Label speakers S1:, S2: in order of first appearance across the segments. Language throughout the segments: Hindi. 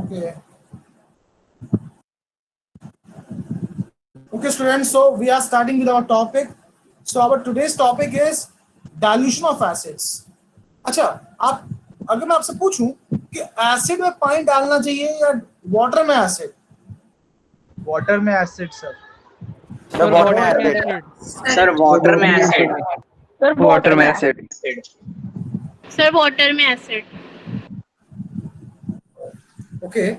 S1: Okay. Okay, students. So we are starting with our topic. So our today's topic is dilution of acids. अच्छा, आप अगर मैं आपसे पूछूं कि एसिड में पानी डालना चाहिए या वाटर में एसिड?
S2: वाटर में एसिड सर।
S3: सर वाटर में एसिड।
S4: सर वाटर में एसिड।
S3: सर वाटर में एसिड।
S5: सर वाटर में एसिड।
S1: ओके,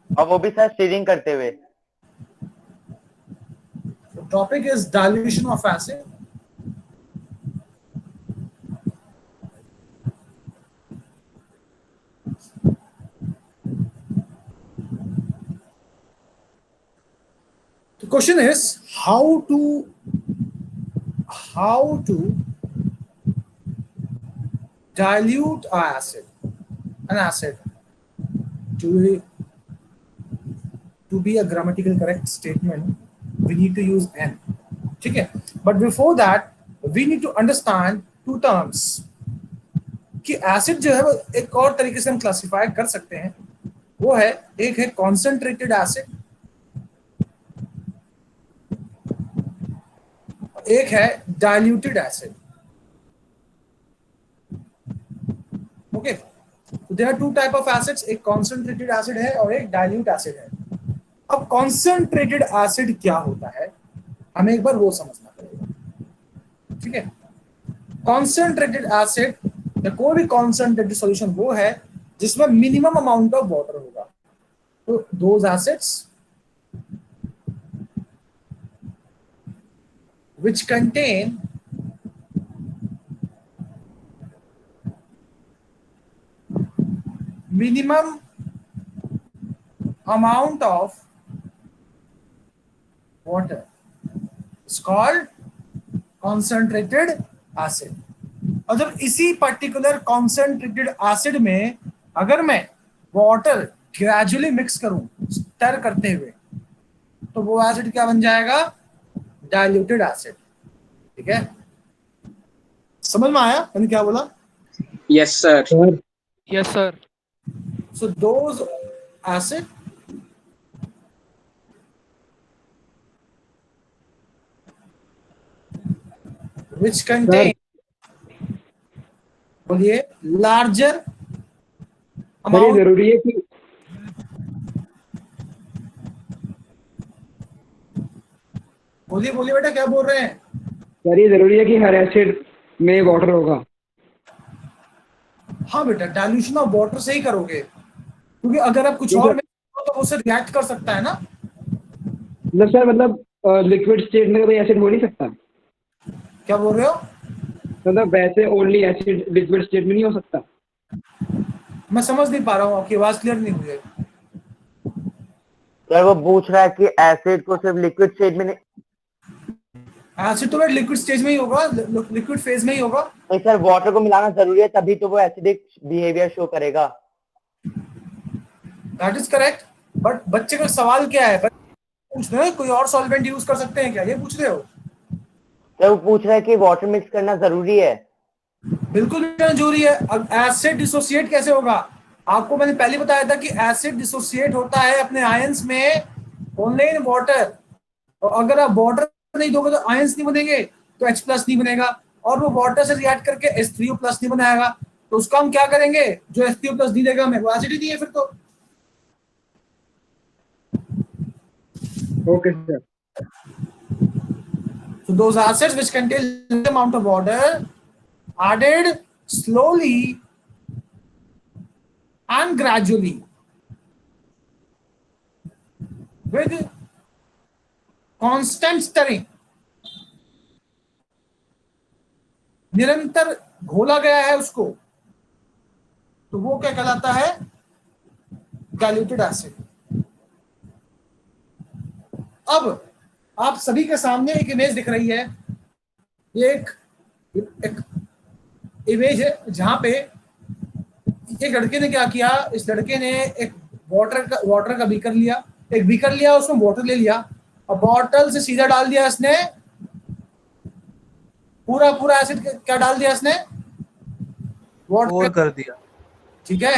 S4: और वो भी सर स्टीरिंग करते हुए।
S1: Topic is dilution of acid. The question is how to dilute an acid to be a grammatical correct statement. We need to use N. ठीक है, but before that we need to understand two terms कि एसिड जो है वो एक और तरीके से हम क्लासिफाई कर सकते हैं. वो है, एक है कॉन्सेंट्रेटेड एसिड, एक है diluted acid. Okay, there are two type of acids, एक कॉन्सेंट्रेटेड एसिड है और एक डाइल्यूट एसिड है. अब कॉन्सेंट्रेटेड एसिड क्या होता है हमें एक बार वो समझना पड़ेगा. ठीक है, कॉन्सेंट्रेटेड एसिड या कोई भी कॉन्सेंट्रेटेड सॉल्यूशन वो है जिसमें मिनिमम अमाउंट ऑफ वाटर होगा. तो those acids which contain minimum amount of water is called concentrated acid. और जब इसी पर्टिकुलर कॉन्सेंट्रेटेड एसिड में अगर मैं वाटर ग्रेजुअली मिक्स करूं स्टर करते हुए, तो वो एसिड क्या बन जाएगा? Diluted acid. ठीक है, समझ में आया मैंने क्या बोला?
S4: Yes sir.
S3: Yes sir.
S1: So those acid which contain, बोलिए, larger amount.
S6: जरूरी है कि
S1: बोलिए बोलिए बेटा, क्या बोल रहे हैं?
S6: सर ये जरूरी है कि हर एसिड में वाटर होगा.
S1: हाँ बेटा, डाइल्यूशन ऑफ वाटर से ही करोगे, क्योंकि अगर आप कुछ और में तो वो से रिएक्ट कर सकता है ना.
S6: मतलब सर मतलब लिक्विड स्टेट में कोई एसिड हो नहीं सकता.
S1: क्या बोल रहे हो?
S6: मतलब वैसे ओनली एसिड लिक्विड स्टेट में नहीं हो सकता.
S1: मैं समझ नहीं पा रहा हूँ, आपकी आवाज क्लियर नहीं हुई है.
S4: सर वो पूछ रहा है कि एसिड को सिर्फ लिक्विड स्टेट में नहीं,
S1: एसिड तो लिक्विड स्टेज में ही होगा, लिक्विड फेज में ही होगा.
S4: नहीं सर वाटर को मिलाना जरूरी है तभी तो वो एसिडिक बिहेवियर शो करेगा.
S1: दैट इज करेक्ट, बट बच्चे का सवाल क्या है? पूछ रहे हैं कोई और सॉल्वेंट यूज कर सकते हैं क्या, ये पूछ रहे हो?
S4: सर वो पूछ रहा है कि वाटर मिक्स करना जरूरी है.
S1: बिल्कुल जरूरी है. अब एसिड डिसोसिएट कैसे होगा? आपको मैंने पहले बताया था कि एसिड डिसोसिएट होता है अपने आयंस में ओनली इन वाटर. और अगर आप वाटर नहीं दोगे तो आयंस नहीं बनेंगे, तो H+ नहीं बनेगा, और वो वाटर से रिएक्ट करके H3O+ नहीं बनाएगा. तो उसका हम क्या करेंगे? जो H3O+ नहीं देगा हमें, वो एसिड ही नहीं है फिर तो.
S6: Okay sir.
S1: So those acids which contain little amount of water added slowly and gradually with constant stirring, निरंतर घोला गया है उसको, तो वो क्या कहलाता है? Diluted acid. अब आप सभी के सामने एक इमेज दिख रही है. ये एक इमेज है जहां पे एक लड़के ने क्या किया, इस लड़के ने एक वाटर का बीकर लिया, उसमें वाटर ले लिया और बॉटल से सीधा डाल दिया इसने पूरा एसिड. क्या डाल दिया इसने?
S2: और कर दिया.
S1: ठीक है,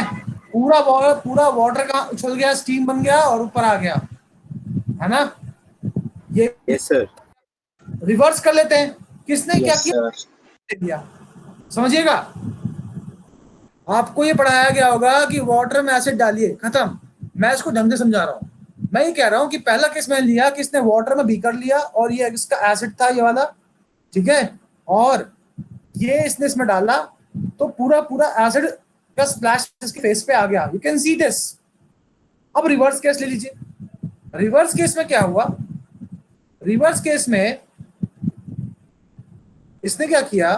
S1: पूरा वाटर का उछल गया, स्टीम बन गया और ऊपर आ गया, है ना। ये
S7: यस सर।
S1: रिवर्स कर लेते हैं, किसने क्या
S7: यस
S1: किया समझिएगा। आपको ये पढ़ाया गया होगा कि वाटर में एसिड डालिए, खत्म। मैं इसको ढंग से समझा रहा हूँ। मैं ये कह रहा हूँ कि पहला केस मैंने लिया कि इसने वाटर में बीकर लिया और ये इसका एसिड था ये वाला, ठीक है, और ये इसने इसमें डाला तो पूरा पूरा एसिड का स्प्लैश इसके फेस पे आ गया, यू कैन सी दिस। अब रिवर्स केस ले लीजिए। रिवर्स केस में क्या हुआ, रिवर्स केस में इसने क्या किया,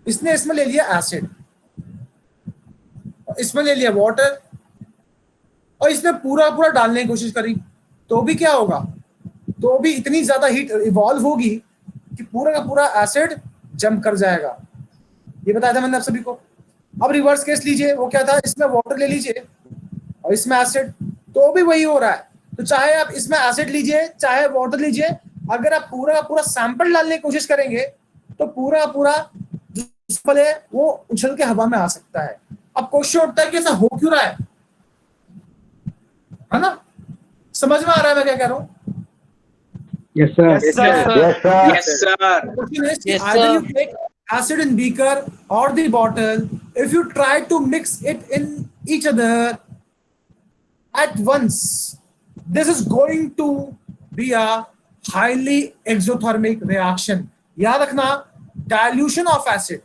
S1: इसने इसमें ले लिया एसिड, इसमें ले लिया वाटर, और इसने पूरा पूरा डालने की कोशिश करी, तो भी क्या होगा, तो भी इतनी ज्यादा हीट इवॉल्व होगी कि पूरा का पूरा एसिड जम कर जाएगा। ये बताया था मैंने आप सभी को। अब रिवर्स केस लीजिए, वो क्या था, इसमें वाटर ले लीजिए और इसमें एसिड, तो भी वही हो रहा है। तो चाहे आप इसमें एसिड लीजिए चाहे वाटर लीजिए, अगर आप पूरा का पूरा सैंपल डालने की कोशिश करेंगे तो पूरा पूरा फल है वो उछल के हवा में आ सकता है। अब क्वेश्चन उठता है कि ऐसा हो क्यों रहा है ना। समझ में आ रहा है मैं क्या कह रहा हूँ?
S6: Yes sir.
S2: Yes sir.
S4: Yes sir.
S7: Yes sir.
S1: Question is,
S3: Yes,
S1: either
S3: sir.
S1: you take acid in beaker or the bottle, if you try to mix it in each other at once, this is going to be a highly exothermic reaction. याद रखना, dilution of acid,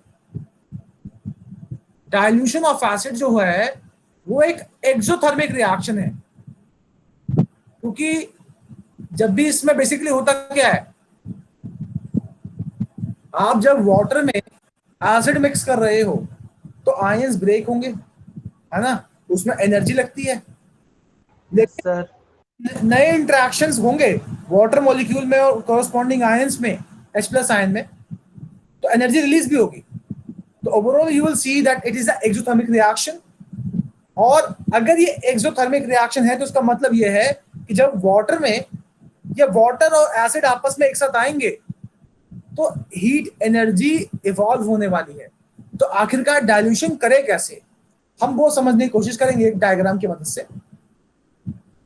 S1: dilution of acid जो है वो एक एक्सोथर्मिक रिएक्शन है, क्योंकि जब भी इसमें बेसिकली होता क्या है, आप जब वाटर में एसिड मिक्स कर रहे हो तो आयंस ब्रेक होंगे, है ना, उसमें एनर्जी लगती है, लेकिन
S2: सर
S1: नए इंटरेक्शंस होंगे वाटर मॉलिक्यूल में और कॉरस्पॉन्डिंग आयंस में, H+ आयन में, तो एनर्जी रिलीज भी होगी। तो overall you will see that it is a exothermic reaction. और अगर ये एक्सोथर्मिक रिएक्शन है तो उसका मतलब ये है कि जब वाटर में या वाटर और एसिड आपस में एक साथ आएंगे तो हीट एनर्जी इवॉल्व होने वाली है। तो आखिरकार डाइल्यूशन करे कैसे, हम वो समझने की कोशिश करेंगे एक डायग्राम की मदद से।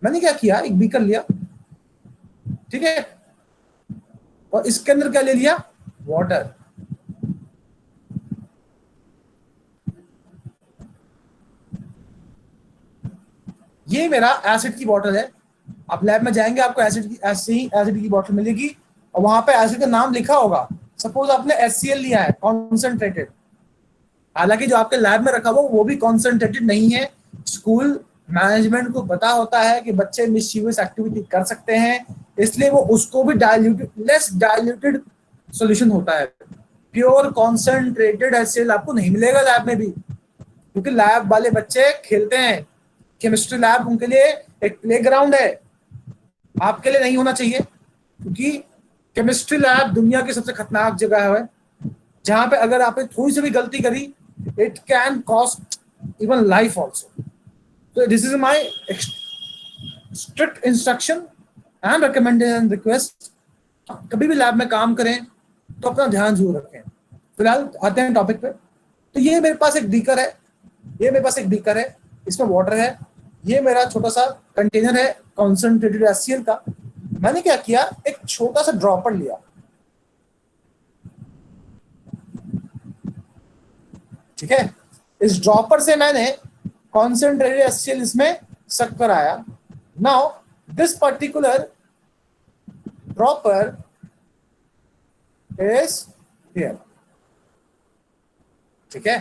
S1: मैंने क्या किया, एक बीकर लिया, ठीक है, और इसके अंदर क्या ले लिया, वाटर। ये मेरा एसिड की बॉटल है। आप लैब में जाएंगे आपको एसिड की, ऐसे ही एसिड की बॉटल मिलेगी और वहां पे एसिड का नाम लिखा होगा। सपोज आपने HCl लिया है, कॉन्सेंट्रेटेड, हालांकि जो आपके लैब में रखा हुआ वो भी कॉन्सेंट्रेटेड नहीं है। स्कूल मैनेजमेंट को पता होता है कि बच्चे मिसचीवियस एक्टिविटी कर सकते हैं, इसलिए वो उसको भी डाइल्यूटेड, लेस डाइल्यूटेड सॉल्यूशन होता है। प्योर कॉन्सेंट्रेटेड HCl आपको नहीं मिलेगा लैब में भी, क्योंकि लैब वाले बच्चे खेलते हैं। केमिस्ट्री लैब उनके लिए एक प्लेग्राउंड है, आपके लिए नहीं होना चाहिए, क्योंकि केमिस्ट्री लैब दुनिया की सबसे खतरनाक जगह है, जहां पे अगर आपने थोड़ी सी भी गलती करी it can cost even life also. तो this is my strict instruction and recommendation request, कभी भी लैब में काम करें तो अपना ध्यान जरूर रखें। फिलहाल आते हैं टॉपिक पे। तो ये मेरे पास एक बीकर है, ये मेरे पास एक बीकर है, इसमें वाटर है, ये मेरा छोटा सा कंटेनर है कॉन्सेंट्रेटेड HCl का। मैंने क्या किया, एक छोटा सा ड्रॉपर लिया, ठीक है, इस ड्रॉपर से मैंने कॉन्सेंट्रेटेड HCl इसमें सक कर आया। Now this particular dropper is here, ठीक है।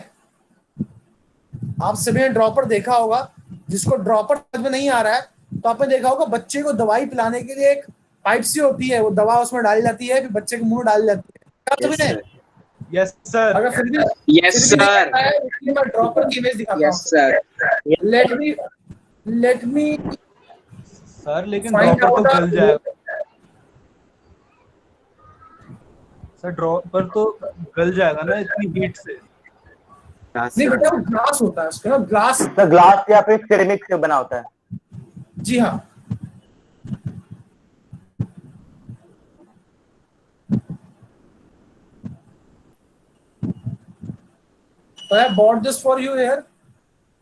S1: आप सभी ने ड्रॉपर देखा होगा, जिसको ड्रॉपर समझ में नहीं आ रहा है तो आपने देखा होगा बच्चे को दवाई पिलाने के लिए एक पाइप सी होती है, वो दवा उसमें डाली जाती है, फिर बच्चे के मुंह में डाली जाती है। आप सभी ने,
S2: यस सर।
S1: अगर फिर भी
S7: यस सर।
S1: मैं ड्रॉपर की इमेज दिखाता
S7: yes sir.
S1: Let me
S2: sir लेकिन
S1: Find
S2: ड्रॉपर तो
S1: out
S2: गल
S1: the-
S2: जाएगा सर, ड्रॉपर तो गल जाएगा ना इतनी हीट से।
S1: नहीं बेटा, वो ग्लास होता है, उसका ना ग्लास।
S4: सर ग्लास या फिर सिरेमिक से बना होता है।
S1: जी हाँ, So I have bought this for you here.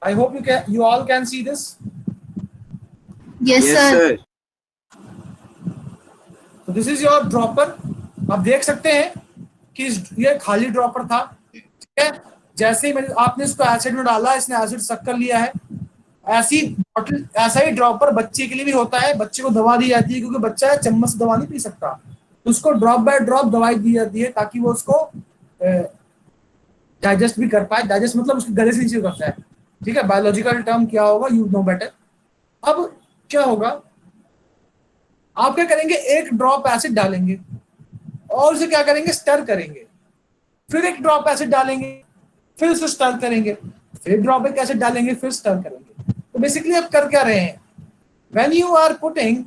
S1: I hope you all can see this.
S5: Yes, sir.
S1: So this is your dropper. आप देख सकते हैं कि ये खाली ड्रॉपर था, ठीक है। जैसे ही आपने इसको एसिड में डाला, इसने एसिड सक कर लिया है। ऐसी बॉटल, ऐसा ही ड्रॉपर बच्चे के लिए भी होता है। बच्चे को दवा दी जाती है क्योंकि बच्चा चम्मच से दवा नहीं पी सकता, तो उसको ड्रॉप बाय ड्रॉप दवाई दी जाती है ताकि वो उसको डाइजेस्ट भी कर पाए। डाइजेस्ट मतलब उसके गले से नीचे करता है, ठीक है। बायोलॉजिकल टर्म क्या होगा, यू नो बेटर। अब क्या होगा, आप क्या करेंगे, एक ड्रॉप एसिड डालेंगे और उसे क्या करेंगे, स्टर करेंगे। फिर एक ड्रॉप एसिड डालेंगे, फिर उसे स्टर करेंगे, फिर ड्रॉप एक एसिड डालेंगे, फिर स्टर करेंगे। तो बेसिकली आप कर क्या रहे हैं, when you are putting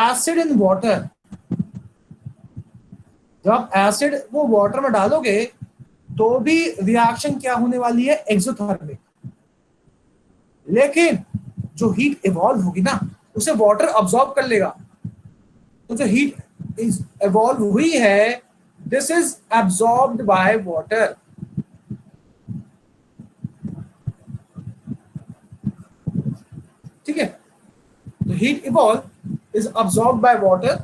S1: acid in water, जब आप एसिड वो वाटर में डालोगे तो भी रिएक्शन क्या होने वाली है, एक्सोथर्मिक। लेकिन जो हीट इवॉल्व होगी ना, उसे वाटर अब्सॉर्ब कर लेगा। तो जो हीट इवॉल्व हुई है, this is absorbed by water. ठीक है, तो heat evolve is absorbed by water.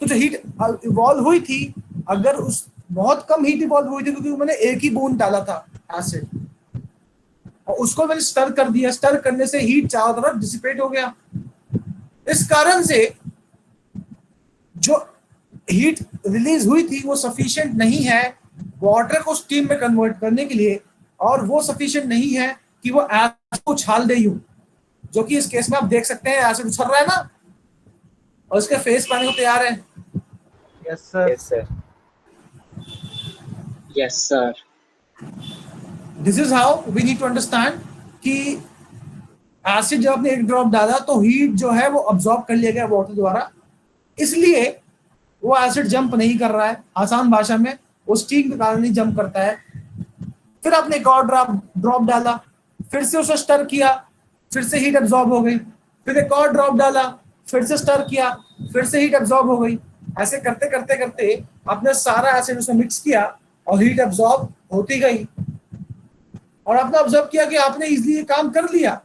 S1: तो जो हीट इवॉल्व हुई थी, अगर उस बहुत कम हीट इवॉल्व हुई थी क्योंकि मैंने एक ही बूंद डाला था एसिड, और उसको मैंने स्टर कर दिया। स्टर करने से हीट चारों तरफ डिसिपेट हो गया। इस कारण से जो हीट रिलीज हुई थी वो सफिशिएंट नहीं है वाटर को स्टीम में कन्वर्ट करने के लिए, और वो सफिशिएंट नहीं है कि वो एसिड को उछाल दे यूं, जो कि इस केस में आप देख सकते हैं एसिड उछल रहा है ना, और उसके फेस पाने को तैयार है।
S2: Yes sir.
S7: Yes, sir. Yes, sir.
S1: This is how we need to understand कि एसिड जब आपने एक ड्रॉप डाला तो हीट जो है वो अब्सॉर्ब कर लिया गया वाटर द्वारा, इसलिए वो एसिड जंप नहीं कर रहा है। आसान भाषा में वो स्टीम के कारण नहीं जंप करता है। फिर आपने एक और ड्रॉप डाला, फिर से उसे स्टर किया, फिर से हीट अब्सॉर्ब हो गई। फिर एक और ड्रॉप डाला, फिर से स्टर किया, फिर से हीट अब्सॉर्ब हो गई। ऐसे करते करते करते आपने सारा एसिड उसमें मिक्स किया और हीट अब्सॉर्ब होती गई, और आपने ऑब्जर्व किया कि आपने इजीली ये काम कर लिया।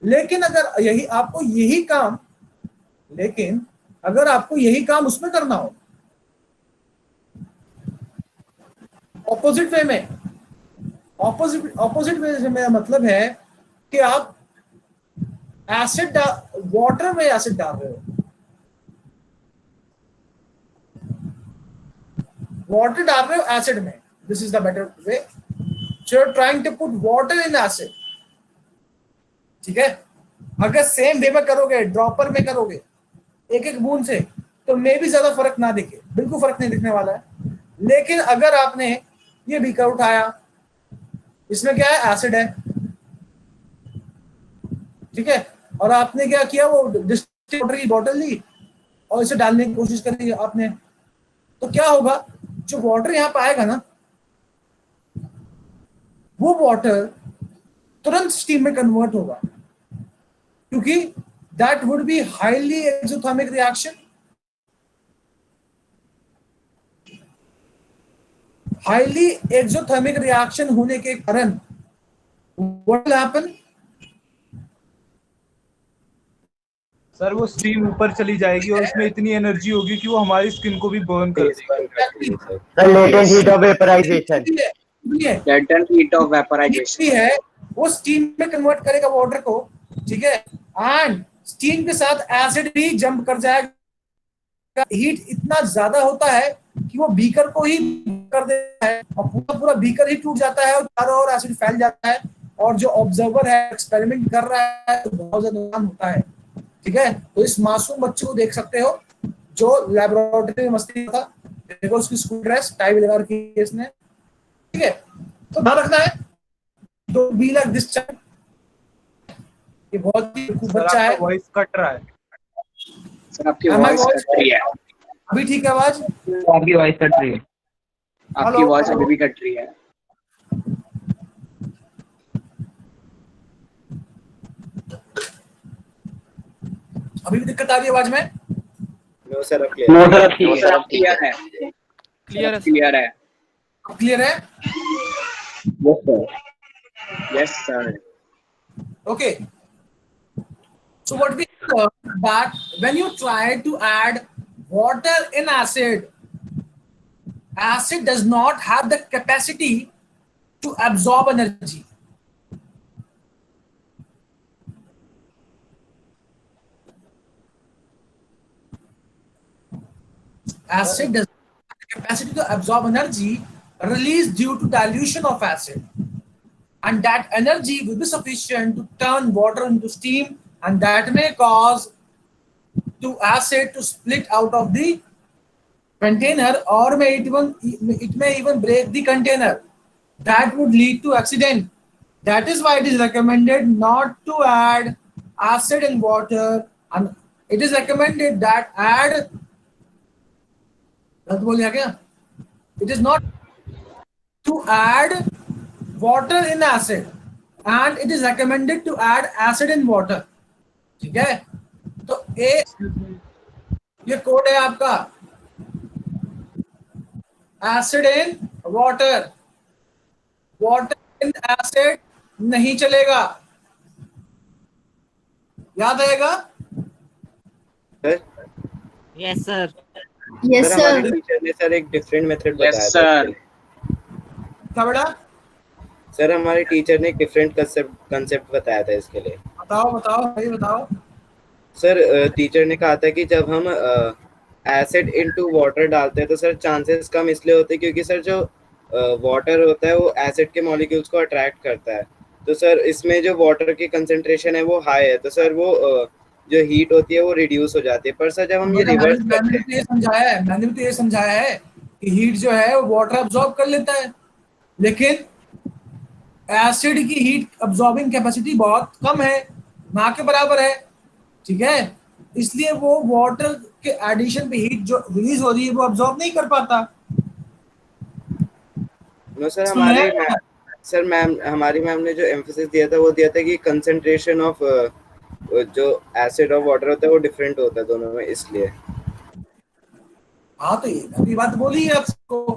S1: लेकिन अगर यही काम उसमें करना हो, ऑपोजिट वे में, ऑपोजिट वे से मेरा मतलब है कि आप एसिड वाटर में एसिड डाल रहे हो, वाटर डाल रहे हो एसिड में। This is the better way. So you're trying to put water in acid, ठीक है। अगर सेम वे में करोगे, ड्रॉपर में करोगे एक एक बूंद से, तो मे भी ज्यादा फर्क ना दिखे, बिल्कुल फर्क नहीं दिखने वाला है। लेकिन अगर आपने ये बीकर उठाया, इसमें क्या है, एसिड है, ठीक है, और आपने क्या किया, वो डिस्टिल्ड वाटर की बोतल ली और इसे डालने की कोशिश करी आपने, तो क्या होगा, जो वाटर यहाँ पे आएगा ना, वो वाटर तुरंत स्टीम में कन्वर्ट होगा, क्योंकि that would be highly exothermic reaction. Highly exothermic reaction होने के कारण व्हाट विल हैपन,
S2: सर वो स्टीम ऊपर चली जाएगी और उसमें इतनी एनर्जी होगी कि वो हमारी स्किन को भी बर्न कर देगी।
S4: Latent heat of vaporization,
S7: Latent heat of vaporization
S1: है, वो स्टीम में कन्वर्ट करेगा वाटर को, ठीक है, एंड स्टीम के साथ एसिड भी जंप कर जाएगा। हीट इतना ज्यादा होता है कि वो बीकर को ही कर देता है, और पूरा पूरा बीकर ही टूट जाता है और चारों ओर एसिड फैल जाता है, और जो ऑब्जर्वर है, एक्सपेरिमेंट कर रहा है, तो बहुत ज्यादा नुकसान होता है, ठीक है। तो इस मासूम बच्चे को देख सकते हो जो लैबोरेटरी में मस्ती था, देखो उसकी स्कूल ड्रेस, टाई लगा रखी है इसने, ठीक है। तो ध्यान रखना है, तो बी लाइक दिस चाइल्ड, ये बहुत ही खूब बच्चा है।
S2: वॉइस कट रहा है
S7: सर, आपकी वॉइस कट रही है।
S1: अभी ठीक है आवाज?
S6: आपकी वॉइस कट रही है।
S7: आपकी वॉइस अभी भी कट रही है।
S1: अभी भी दिक्कत आ रही है आवाज में?
S7: नो सर, अब
S6: नो सर,
S7: क्लियर है।
S3: क्लियर है
S7: क्लियर है।
S1: क्लियर है?
S6: sir.
S7: Yes, sir.
S1: Okay. So what we learned that when you try to add water in acid, acid does not have the capacity to absorb energy. Acid does not have the capacity to absorb energy released due to dilution of acid. And that energy will be sufficient to turn water into steam, and that may cause to acid to split out of the container, or it may even break the container. That would lead to accident. That is why it is recommended not to add acid in water, and it is recommended that add. It is not to add water in acid, and it is recommended to add acid in water. ठीक है, तो ये कोड है आपका, acid in water, water in acid नहीं चलेगा, याद आएगा?
S5: Yes, sir.
S8: Yes,
S9: sir
S8: sir.
S9: हमारे टीचर ने सर एक डिफरेंट मेथड
S7: Yes,
S9: बताया
S7: sir.
S9: था।
S1: क्या बेटा?
S9: सर हमारे टीचर ने एक डिफरेंट कंसेप्ट बताया था इसके लिए।
S1: बताओ भाई बताओ।
S9: सर टीचर ने कहा था कि जब हम एसिड इनटू वाटर डालते हैं तो सर चांसेस कम इसलिए होते हैं क्योंकि सर जो वाटर होता है वो एसिड के मॉलिक्यूल्स को अट्रैक्ट करता है, तो सर इसमें जो वाटर की कंसंट्रेशन है वो हाई है, तो सर वो जो हीट होती है वो रिड्यूस हो जाती है। पर सर जब हम ये रिवर्स करते हैं,
S1: मैंने भी तो ये समझाया है कि हीट जो है वो वाटर अब्सॉर्ब कर लेता है, लेकिन एसिड की हीट अब्सॉर्बिंग कैपेसिटी बहुत कम है, ना के बराबर है। ठीक है, इसलिए वो वाटर के एडिशन पे हीट जो रिलीज हो रही है वो अब्सॉर्ब नहीं कर पाता।
S9: नो सर हमारी मैम ने जो एम्फेसिस दिया था वो दिया था कि कंसंट्रेशन ऑफ जो एसिड और वाटर होता है वो डिफरेंट होता है दोनों में, इसलिए।
S1: हाँ, तो ये अभी बात बोली है आपको,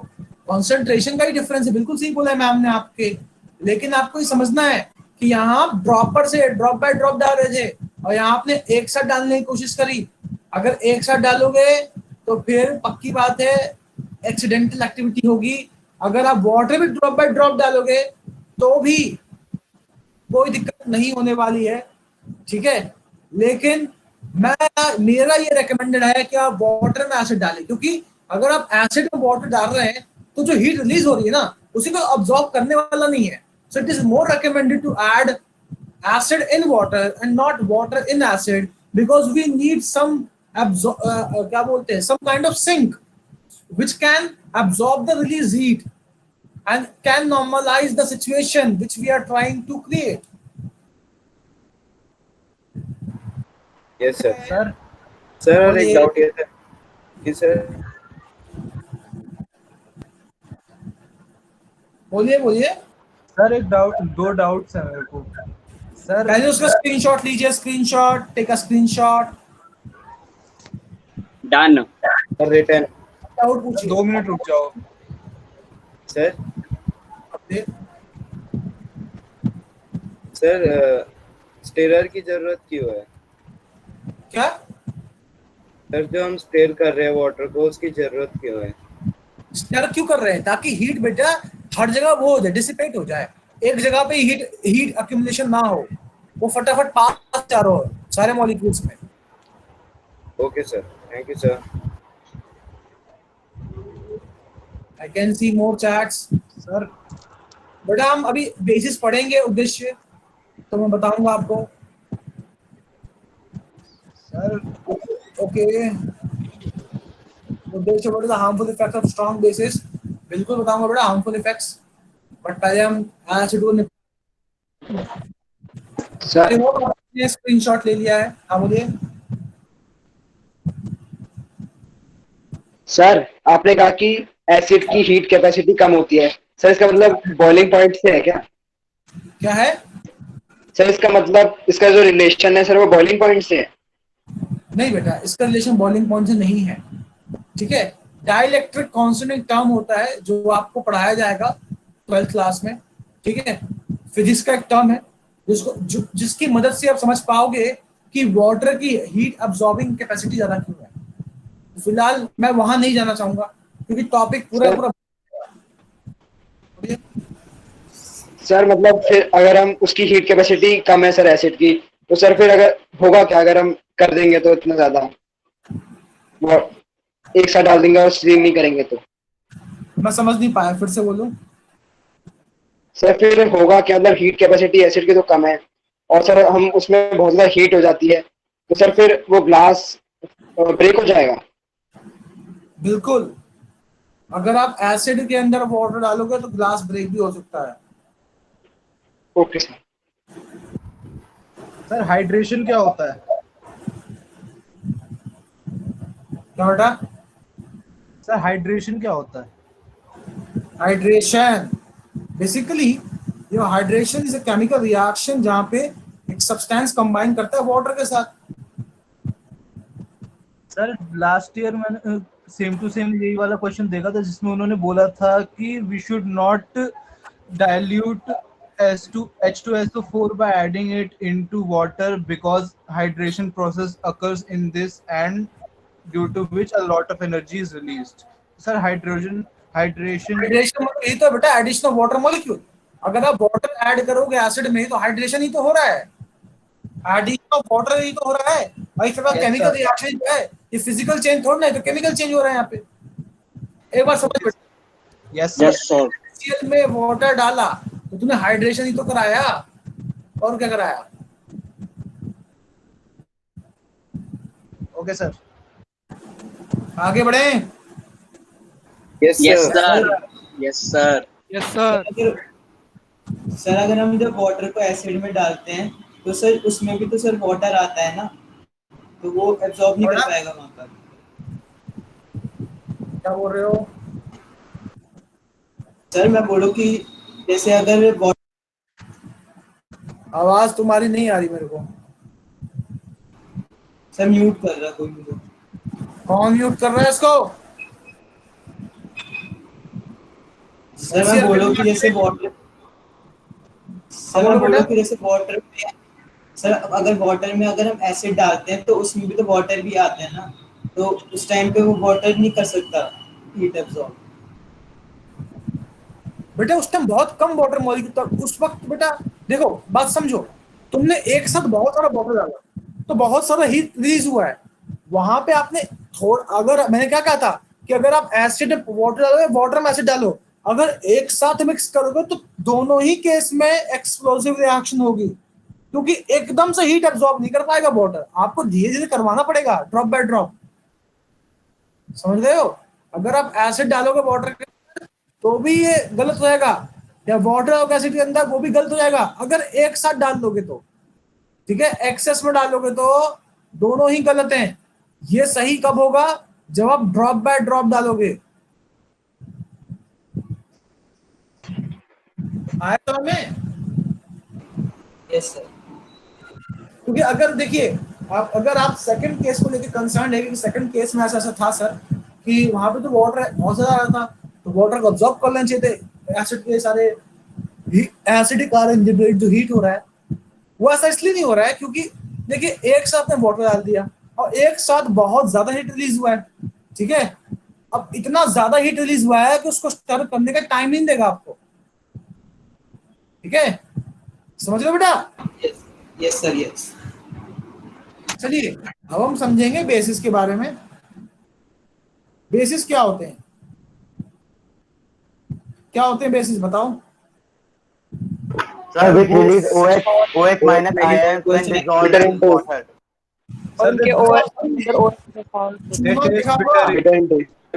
S1: कंसंट्रेशन का ही डिफरेंस है, बिल्कुल सही बोला है मैम ने आपके, लेकिन आपको ये समझना है कि यहाँ ड्रॉप बाय ड्रॉप डाल रहे थे और यहाँ आपने एक साथ डालने की कोशिश करी। अगर एक साथ डालोगे तो फिर पक्की बात है एक्सीडेंटल एक्टिविटी होगी। अगर आप वाटर में ड्रॉप बाय ड्रॉप डालोगे तो भी कोई दिक्कत नहीं होने वाली है। ठीक है, लेकिन मेरा ये रेकमेंडेड है कि आप वाटर में एसिड डालें, क्योंकि अगर आप एसिड में वाटर डाल रहे हैं तो जो हीट रिलीज हो रही है ना उसी को अब्सॉर्ब करने वाला नहीं है। So it is more recommended to add acid in water and not water in acid, because we need some क्या बोलते हैं, some kind of sink which can absorb the release heat and can normalize the situation which we are trying to create.
S9: Yes sir.
S2: Sir
S9: sir एक डाउट ये था कि सर
S1: बोलिए
S2: सर एक दो डाउट्स है मेरे को सर।
S1: पहले उसका स्क्रीनशॉट लीजिए, take a screenshot.
S7: Done.
S9: Sir return
S1: doubt पूछिए।
S2: 2 मिनट रुक जाओ
S9: सर। सर स्टेरर की जरूरत क्यों है?
S1: क्या
S9: सर जो हम स्टेर कर रहे हैं वाटर को उसकी जरूरत क्यों है?
S1: स्टर क्यों कर रहे हैं? ताकि हीट बेटा हर जगह वो हो जाए, डिसिपेट हो जाए, एक जगह पे हीट अक्यूमुलेशन ना हो, वो फटाफट पास चारों सारे मॉलिक्यूल्स में।
S9: Okay sir, thank you sir.
S1: I can see more chats. Sir बेटा हम अभी बेसिस पढ़ेंगे, उद्देश्य तो मैं बताऊंगा आपको।
S2: सर
S1: ओके, उद्देश्य what is the harmful effects of strong basis, बिल्कुल बताऊंगा बेटा हार्मफुल इफेक्ट्स, बट पहले हम एसिड सर स्क्रीनशॉट ले लिया है। हाँ बोलिए
S6: सर। आपने कहा कि एसिड की हीट कैपेसिटी कम होती है, सर इसका मतलब बॉइलिंग पॉइंट से है क्या?
S1: क्या है
S6: सर इसका मतलब इसका जो रिलेशन है सर वो बॉइलिंग पॉइंट से है?
S1: नहीं बेटा, इसका रिलेशन बॉइलिंग पॉइंट से नहीं है। ठीक है, डाइलेक्ट्रिक कांस्टेंट एक टर्म होता है जो आपको पढ़ाया जाएगा 12th क्लास में। ठीक है, फिजिक्स का एक टर्म है जिसकी मदद से आप समझ पाओगे कि वाटर की हीट अब्सॉर्बिंग कैपेसिटी ज्यादा क्यों है। फिलहाल मैं वहां नहीं जाना चाहूंगा क्योंकि टॉपिक पूरा पूरा।
S6: सर मतलब फिर अगर हम उसकी हीट कैपेसिटी कम है सर एसिड की, तो सर फिर अगर होगा क्या अगर हम कर देंगे तो इतना ज्यादा, वो एक साथ डाल देंगे और स्ट्रीम नहीं करेंगे तो?
S1: मैं समझ नहीं पाया, फिर से बोलूं।
S6: सर फिर होगा क्या, मतलब हीट कैपेसिटी एसिड की तो कम है और सर हम उसमें बहुत ज्यादा हीट हो जाती है, तो सर फिर वो ग्लास ब्रेक हो जाएगा?
S1: बिल्कुल, अगर आप एसिड के अंदर वाटर डालोगे तो ग्लास ब्रेक भी हो सकता है।
S6: Okay sir.
S2: सर हाइड्रेशन क्या होता है?
S1: क्या बेटा?
S2: सर हाइड्रेशन क्या होता है?
S1: हाइड्रेशन बेसिकली, ये hydration is a chemical reaction जहां पे एक सब्सटेंस कंबाइन करता है वाटर के साथ।
S2: सर लास्ट ईयर मैंने सेम टू सेम यही वाला क्वेश्चन देखा था जिसमें उन्होंने बोला था कि we should not dilute H2SO4 by adding it into water because hydration process occurs in this and due to which a lot of energy is released. Sir hydration
S1: hydration यही तो बेटा, एडिशन ऑफ वाटर मॉलिक्यूल। अगर आप वाटर ऐड करोगे एसिड में तो हाइड्रेशन ही तो हो रहा है, एडिशन ऑफ वाटर ही तो हो रहा है। भाई फिर
S2: Yes,
S1: केमिकल
S2: sir.
S1: रिएक्शन जो है ये फिजिकल चेंज थोड़ा ना है, तो केमिकल चेंज हो रहा है यहाँ पे। एक बार समझ बेटा,
S2: Yes, sir.
S7: Yes, sir.
S1: HCl में वाटर डाला तो तूने हाइड्रेशन ही तो कराया, और क्या कराया?
S2: Okay, sir.
S1: आगे बढ़े।
S7: Yes,
S9: Yes,
S7: sir.
S9: sir.
S7: Yes, sir.
S3: Yes sir.
S8: Sir अगर हम जब वाटर को एसिड में डालते हैं तो सर उसमें भी तो सर वाटर आता है ना, तो वो एब्जॉर्ब नहीं कर पाएगा वहां पर।
S1: क्या बोल रहे हो?
S8: सर मैं बोलूँ कि जैसे अगर
S1: आवाज तुम्हारी नहीं आ रही मेरे को।
S8: सर म्यूट कर रहा कोई मुझे।
S1: कौन म्यूट कर रहा है इसको?
S8: सर मैं बोलूँ कि जैसे वाटर में, सर अगर वाटर में अगर हम एसिड डालते हैं तो उसमें भी तो वाटर भी आते हैं ना, तो उस टाइम पे वो वाटर नहीं कर सकता हीट एब्जॉर्ब।
S1: बेटा उस टाइम बहुत कम वाटर मॉलिक्यूल था उस वक्त। बेटा देखो बात समझो, तुमने एक साथ बहुत सारा वाटर डाला तो बहुत सारा हीट रिलीज हुआ है। वहां पे आपने थोड़ा, अगर मैंने क्या कहा था कि अगर आप एसिड वाटर डालोगे, वाटर में एसिड डालो, अगर एक साथ मिक्स करोगे तो दोनों ही केस में एक्सप्लोसिव रिएक्शन होगी, क्योंकि एकदम से हीट एब्जॉर्ब नहीं कर पाएगा वाटर, आपको धीरे धीरे करवाना पड़ेगा, ड्रॉप बाय ड्रॉप। समझ रहे हो? अगर आप एसिड डालोगे वाटर के तो भी ये गलत हो जाएगा, या वाटर और एसिड के अंदर वो भी गलत हो जाएगा अगर एक साथ डाल दोगे तो। ठीक है, एक्सेस में डालोगे तो दोनों ही गलत हैं। ये सही कब होगा? जब आप ड्रॉप बाय ड्रॉप डालोगे। आया तो हमें?
S8: Yes sir.
S1: क्योंकि अगर देखिए अगर आप सेकंड केस को लेकर कंसर्न है कि सेकंड केस में ऐसा था सर कि वहां पे तो वाटर बहुत ज्यादा आ रहा था, तो वाटर को अब्सॉर्ब कर लेना चाहिए थे एसिड के सारे एसिडिक कारण जो हीट हो रहा है, वो ऐसा इसलिए नहीं हो रहा है क्योंकि देखिए एक साथ ने वाटर डाल दिया और एक साथ बहुत ज्यादा हीट रिलीज हुआ है। ठीक है, अब इतना ज्यादा हीट रिलीज हुआ है कि उसको स्टर करने का टाइम नहीं देगा आपको। ठीक है, समझ लो बेटा।
S8: Yes sir yes.
S1: चलिए अब हम समझेंगे बेसिस के बारे में। बेसिस क्या होते हैं? क्या होते हैं बेसिस, बताओ।
S4: Sir, which release OH minus ions when dissolved in water.
S2: Sir,
S10: उनके
S2: they taste bitter.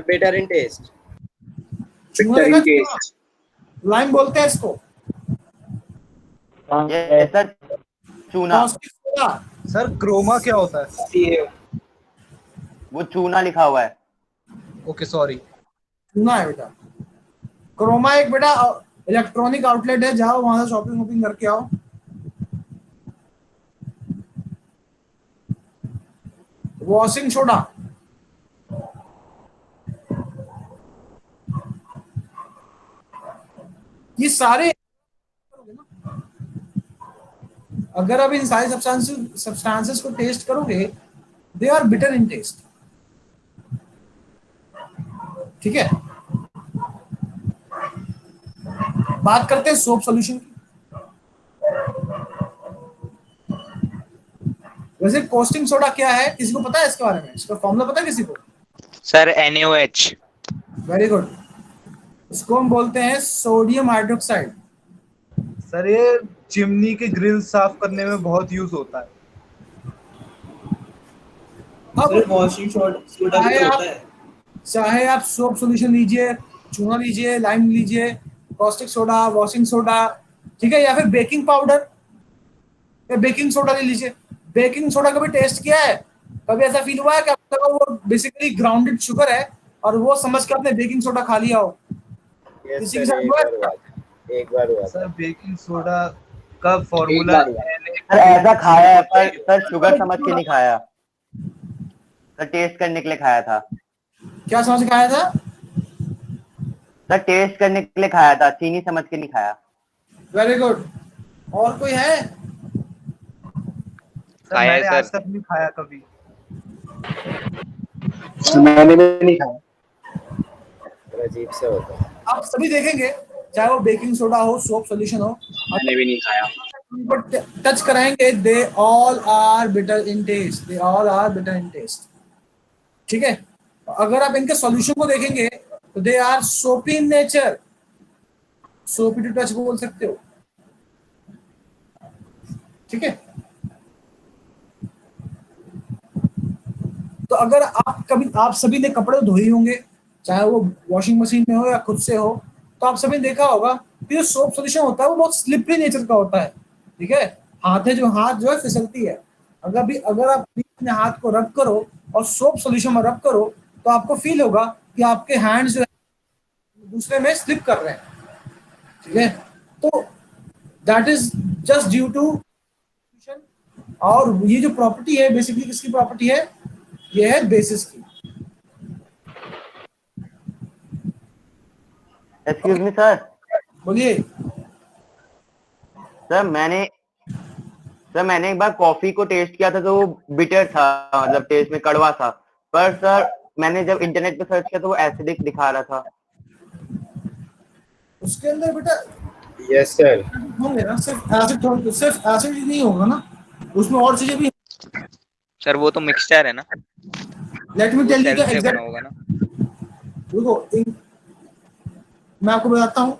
S9: Bitter in taste.
S1: चूना देखा? लाइम बोलते हैं इसको।
S4: Yes, sir. चूना।
S1: caustic soda।
S2: सर क्रोमा क्या होता है?
S4: वो चूना लिखा हुआ है।
S2: Okay sorry.
S1: चूना है बेटा। क्रोमा एक बेटा इलेक्ट्रॉनिक आउटलेट है, जाओ वहां से शॉपिंग वॉपिंग करके आओ। वॉशिंग सोडा, ये सारे खाओगे ना। अगर आप इन सारे सब्सटेंसेस को टेस्ट करोगे, they are bitter in taste. ठीक है, बात करते हैं सोप सॉल्यूशन की। वैसे कोस्टिंग सोडा क्या है, किसी को पता है इसके बारे में? इसका फॉर्मूला पता है किसी को?
S7: Sir NaOH।
S1: Very good. इसको हम बोलते हैं सोडियम हाइड्रोक्साइड।
S2: सर ये चिमनी के ग्रिल साफ करने में बहुत यूज होता है।
S8: सर वॉशिंग सोडा भी होता है।
S1: चाहे आप सोप सॉल्यूशन लीजिए, चूना लीजिए, लाइम लीजिए, कॉस्टिक सोडा, वॉशिंग सोडा, ठीक है, या फिर बेकिंग पाउडर या बेकिंग सोडा ले लीजिए। बेकिंग सोडा कभी टेस्ट किया है? कभी ऐसा फील हुआ है कि आपको वो बेसिकली ग्राउंडेड शुगर है और वो समझ के आपने बेकिंग सोडा खा लिया हो? किसी के साथ हुआ है?
S9: एक बार हुआ
S2: सर बेकिंग सोडा का फॉर्मूला
S4: सर ऐसा खाया है, पर सर शुगर समझ के नहीं खाया सर, टेस्ट करने के लिए खाया था।
S1: क्या समझ के आया था?
S4: सर टेस्ट करने के लिए खाया था, चीनी समझ के नहीं खाया।
S1: Very good. और कोई है?
S2: सर मैंने आज तक नहीं खाया कभी।
S6: मैंने भी नहीं खाया।
S9: अजीब से होता है।
S1: आप सभी देखेंगे, चाहे वो बेकिंग सोडा हो, सोप सॉल्यूशन हो,
S7: मैंने भी नहीं खाया।
S1: उनको टच कराएंगे, they all are bitter in taste, they all are bitter in taste. ठीक है, अगर आप इनके सॉल्यूशन को देखेंगे तो दे आर सोपी इन नेचर। सोपी टू टच बोल सकते हो। ठीक है, तो अगर आप सभी ने कपड़े धोए होंगे, चाहे वो वॉशिंग मशीन में हो या खुद से हो, तो आप सभी ने देखा होगा कि जो सोप सॉल्यूशन होता है वो बहुत स्लिपरी नेचर का होता है। ठीक है, हाथ जो है फिसलती है। अगर आप अपने हाथ को रब करो और सोप सॉल्यूशन में रब करो तो आपको फील होगा कि आपके हैंड्स जो है दूसरे में स्लिप कर रहे हैं। ठीक है, तो that is just due to. और ये जो प्रॉपर्टी है बेसिकली किसकी प्रॉपर्टी है? ये है बेसिस की।
S4: Excuse me sir.
S1: बोलिए।
S4: सर मैंने एक बार कॉफी को टेस्ट किया था तो वो बिटर था, मतलब टेस्ट में कड़वा था। पर सर मैंने जब इंटरनेट पे सर्च किया तो वो एसिडिक दिखा रहा था।
S1: उसके अंदर बेटा
S9: यस सर
S1: होंगे ना, सिर्फ एसिड ही नहीं होगा ना, उसमें और चीजें भी।
S7: सर वो तो मिक्सचर है ना।
S1: Let me tell you the
S7: self से बना
S1: एग्जैक्ट।
S7: होगा ना।
S1: देखो मैं आपको बताता हूँ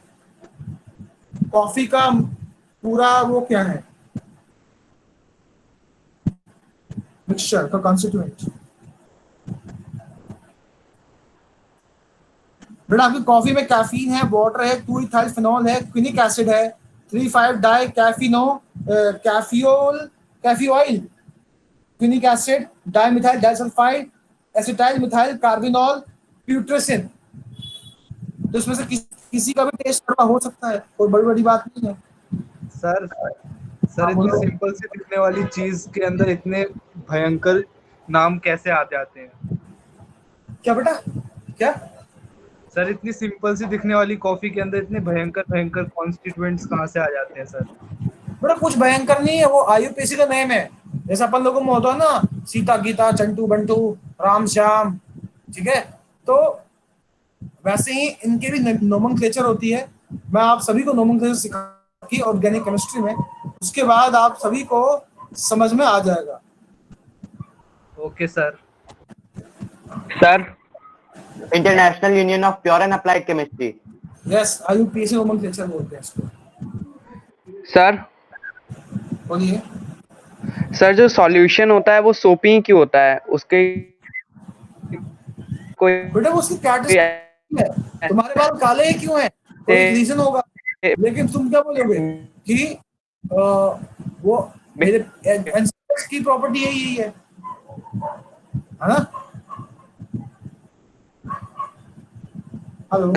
S1: कॉफी का पूरा वो क्या है, मिक्सचर का कॉन्स्टिट्यूएंट। बेटा आपकी कॉफी में कैफीन है, वाटर है, 2-ethyl फिनॉल है, क्विनिक एसिड है, 3,5-डाई caffeoyl, quinic acid, dimethyl disulphide, acetyl methyl carbinol, putrescine. तो इसमें से किसी का भी टेस्ट करना हो सकता है, कोई बड़ी बात नहीं है।
S2: सर इतनी सिंपल सी दिखने वाली चीज के अंदर इतने भयंकर नाम कैसे आ जाते हैं?
S1: क्या बेटा क्या?
S2: सर इतनी सिंपल सी दिखने वाली कॉफी के अंदर इतने भयंकर कॉन्स्टिट्यूएंट्स कहाँ से आ जाते हैं सर?
S1: बेटा कुछ भयंकर नहीं है, वो आयुपेसी का नेम है। जैसा अपन लोगों में होता है ना, सीता गीता, चंटू बंटू, राम श्याम। ठीक है, तो वैसे ही इनके भी नोमेनक्लेचर होती है। मैं आप सभी को नोमेनक्लेचर सिखाऊंगी ऑर्गेनिक केमिस्ट्री में, उसके बाद आप सभी को समझ में आ जाएगा।
S2: Okay sir.
S4: International union of pure and applied chemistry.
S1: Yes, आयुपेसी nomenclature बोलते हैं इसको।
S3: सर
S1: बोलिए।
S3: सर जो सॉल्यूशन होता है वो सोपी क्यों होता है? उसके कोई
S1: बेटा वो उसकी कैरेक्टरिस्टिक है। तुम्हारे बाल काले ही क्यों हैं? कोई रीजन होगा, लेकिन तुम क्या बोलोगे कि वो मेरे की प्रॉपर्टी यही है ना? हेलो।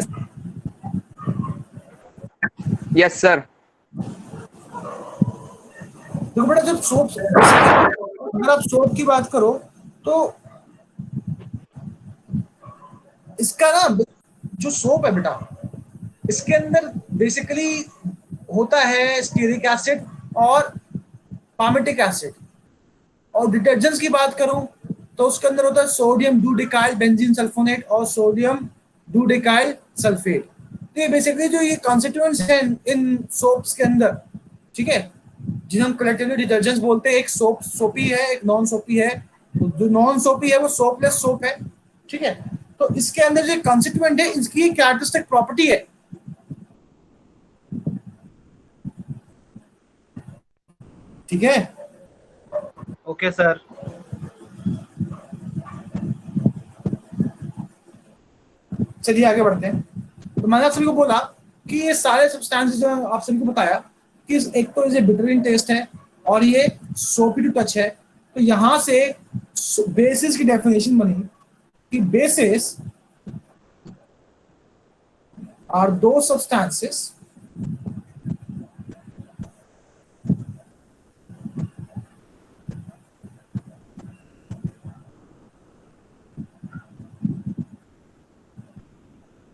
S3: Yes sir.
S1: देखो बेटा, जब अगर आप सोप की बात करो तो इसका ना जो सोप है बेटा, इसके अंदर बेसिकली होता है स्टीयरिक एसिड और पामेटिक एसिड। और डिटर्जेंट्स की बात करूं तो उसके अंदर होता है सोडियम डूडिकाइल बेंजीन सल्फोनेट और सोडियम डूडिकाइल सल्फेट। तो ये बेसिकली जो ये कॉन्स्टिट्यूएंट्स हैं इन सोप्स के अंदर, ठीक है, जिन्हें हम कलेक्टिवली डिटर्जेंट्स बोलते हैं। एक सोपी है, एक नॉन सोपी है। तो जो नॉन सोपी है वो सोपलेस सोप है, ठीक है। तो इसके अंदर जो कॉन्स्टिट्यूएंट है इसकी कैरेक्टरिस्टिक प्रॉपर्टी है, ठीक है।
S2: Okay sir.
S1: चलिए आगे बढ़ते हैं। तो मैंने आप सभी को बोला कि ये सारे सब्सटेंसेस जो आप सभी को बताया कि एक तो ये बिटरिंग टेस्ट है और ये सोपी टू टच है। तो यहां से बेसिस की डेफिनेशन बनी कि bases are those substances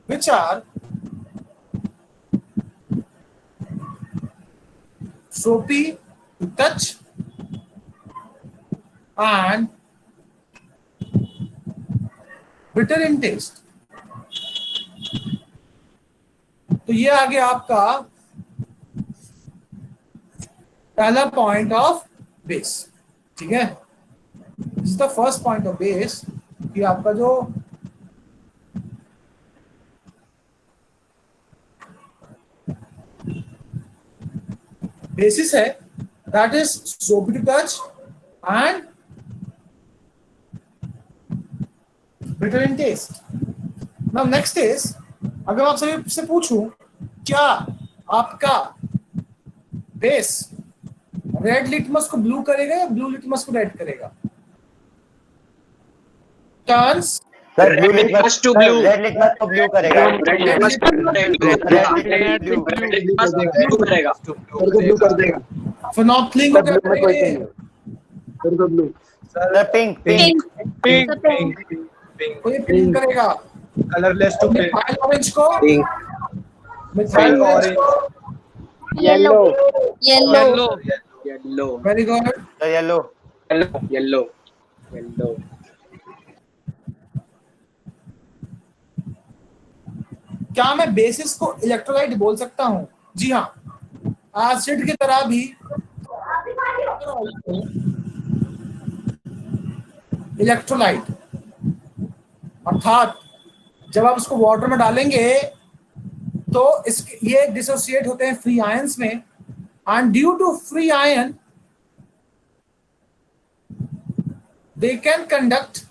S1: which are soapy to touch and bitter in taste। तो ये आ गया आपका पहला पॉइंट ऑफ बेस, ठीक है। This is the first point of base कि आपका जो basis है that is soapy to touch and bitter in taste। Now next is, अगर आप सभी से पूछूं क्या आपका बेस रेड लिटमस को ब्लू करेगा या ब्लू लिटमस को रेड करेगा? Turns
S4: sir blue litmus to blue, red litmus को ब्लू करेगा,
S5: रेड लिटमस ब्लू करेगा,
S6: ब्लू कर देगा।
S1: फिनोल्फ्थालीन को क्या करेगा?
S6: Blue
S4: sir pink pink
S2: pink pink pink
S1: कोई पिंक करेगा।
S2: Colourless to pink.
S1: Methyl orange को
S2: methyl orange
S6: yellow
S5: yellow
S1: very good.
S4: Sir yellow
S5: yellow yellow.
S1: क्या मैं बेसिस को इलेक्ट्रोलाइट बोल सकता हूं? जी हाँ, एसिड की तरह भी इलेक्ट्रोलाइट, अर्थात जब आप उसको वाटर में डालेंगे तो ये डिसोसिएट होते हैं फ्री आयंस में, and due to free ion they can conduct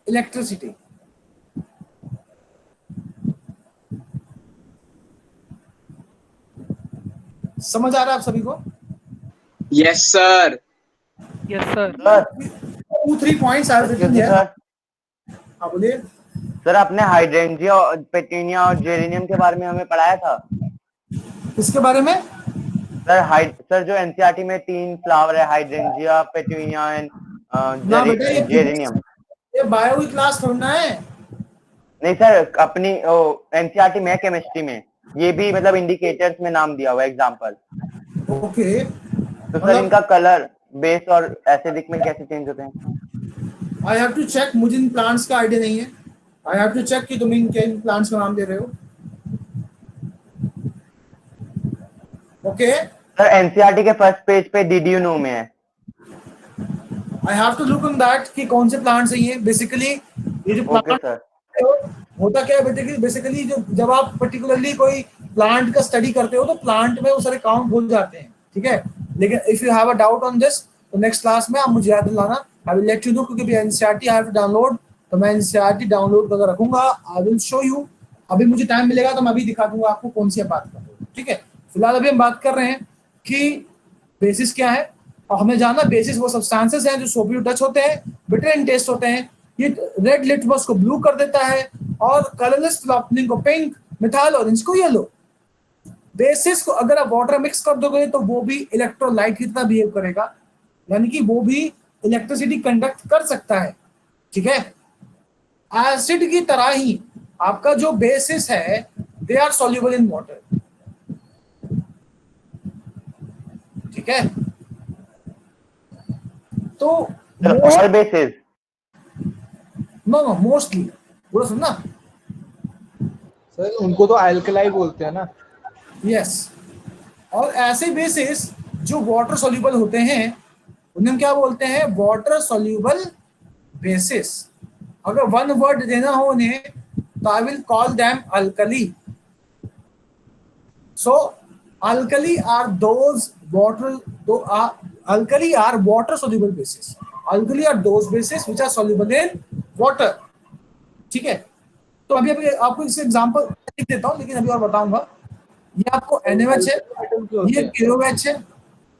S1: electricity. समझ आ रहा है आप सभी को?
S5: Yes sir.
S10: Yes sir.
S1: 2-3 points are written here. हाँ बोलिए
S4: सर। आपने हाइड्रेंजिया और पेटूनिया और जेरेनियम के बारे में हमें पढ़ाया था।
S1: किसके बारे में?
S4: सर जो एनसीईआरटी में 3 फ्लावर है, हाइड्रेंजिया, पेटूनिया एंड जेरेनियम।
S1: ये बायो की क्लास थोड़ा है।
S4: नहीं सर, अपनी एनसीईआरटी में केमिस्ट्री में ये भी मतलब इंडिकेटर्स में नाम दिया हुआ है, एग्जांपल।
S1: ओके।
S4: तो सर इनका कलर बेस और एसिडिक में कैसे चेंज होते हैं?
S1: आई हैव टू चेक, मुझे इन प्लांट्स का आइडिया नहीं है। आई हैव टू चेक कि तुम इन प्लांट्स का नाम दे रहे हो। ओके
S4: सर एनसीईआरटी के फर्स्ट पेज पे डिड यू नो में है।
S1: I have to look on that कि कौन से प्लांट्स हैं ये। बेसिकली ये जो प्लांट होता क्या है, बेसिकली जो जब आप पर्टिकुलरली कोई प्लांट का स्टडी करते हो तो प्लांट में वो सारे काउंट भूल जाते हैं, ठीक है। लेकिन if you have a doubt on this तो नेक्स्ट क्लास में आप मुझे याद दिलाना। I will let you know, क्योंकि NCERT I have to download, तो मैं एनसीईआरटी डाउनलोड करके रखूंगा। I will show you. अभी मुझे टाइम मिलेगा तो मैं अभी दिखा दूंगा आपको कौन सी बात कर रहे हो, ठीक है। फिलहाल अभी हम बात कर रहे हैं कि बेसिस क्या है, और हमें जानना बेसिस वो सब्सटेंसेस हैं जो सोपी टू टच होते हैं, बिटर इन टेस्ट होते हैं। ये रेड लिटमस को ब्लू कर देता है और कलरलेस फिनोल्फ्थालीन को पिंक, मिथाइल ऑरेंज को येलो। बेसिस को अगर आप वाटर मिक्स कर दोगे तो वो भी इलेक्ट्रोलाइट की तरह बिहेव करेगा, यानी कि वो भी इलेक्ट्रिसिटी कंडक्ट कर सकता है, ठीक है। एसिड की तरह ही आपका जो बेसिस है they are soluble in water, ठीक है। तो
S4: ऑल बेसिस,
S1: नो मोस्टली, पूरा सुनना।
S2: सर उनको तो अल्कलाई बोलते हैं ना।
S1: यस, और ऐसे बेसिस जो वाटर सॉल्युबल होते हैं उन्हें हम क्या बोलते हैं? Water soluble bases. अगर वन वर्ड देना हो उन्हें तो I will call them alkali. So alkali are those water, alkali are water soluble bases. Alkali are those bases which are soluble in water, ठीक है। तो अभी आपको इससे एग्जांपल लिख देता हूं, लेकिन अभी और बताऊंगा। ये आपको NaOH है, ये KOH है,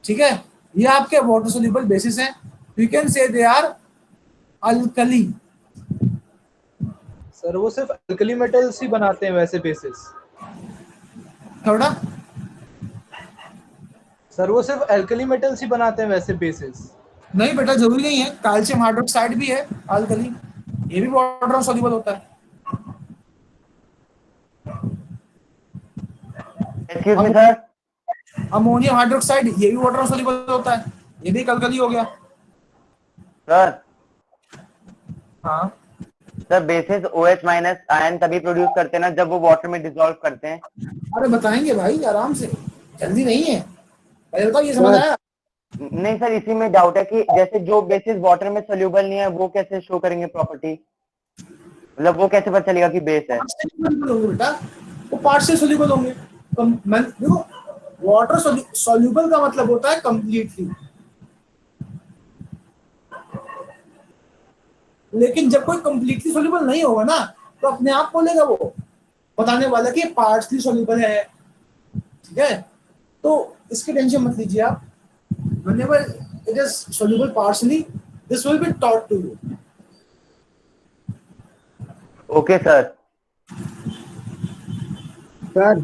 S1: ठीक है। ये आपके वाटर सॉल्युबल बेसिस हैं। You can say they are alkali.
S2: Sir वो सिर्फ अल्कली मेटल्स ही बनाते हैं वैसे बेसिस।
S1: थोड़ा
S2: सर वो सिर्फ अल्कली मेटल्स ही बनाते हैं वैसे बेसिस।
S1: नहीं बेटा, जरूरी नहीं है। कैल्शियम हाइड्रोक्साइड भी है अल्कली, ये भी वाटर में सॉल्युबल होता है।
S4: Excuse me sir,
S1: ammonium hydroxide ये भी वाटर में सॉल्युबल होता है, ये भी एक अल्कली हो गया।
S4: सर
S1: हाँ
S4: sir basis OH minus ion तभी प्रोड्यूस करते हैं ना जब वो वाटर में डिसॉल्व करते हैं।
S1: अरे बताएंगे भाई, आराम से, जल्दी नहीं है। पहले बताओ, ये समझ आया?
S4: नहीं सर, इसी में डाउट है कि जैसे जो बेसिस वाटर में सोल्यूबल नहीं है वो कैसे शो करेंगे प्रॉपर्टी, मतलब वो कैसे पता चलेगा कि बेस है?
S1: बेटा वो पार्ट से सोल्यूबल होंगे। देखो, वाटर सोल्यूबल का मतलब होता है कंप्लीटली, लेकिन जब कोई कंप्लीटली सोल्यूबल नहीं होगा ना तो अपने आप बोलेगा वो बताने वाला कि पार्शली सोल्यूबल है, ठीक है। तो इसकी टेंशन मत लीजिए आप। whenever it is soluble partially, this will be taught to you.
S4: Okay sir.
S6: Sir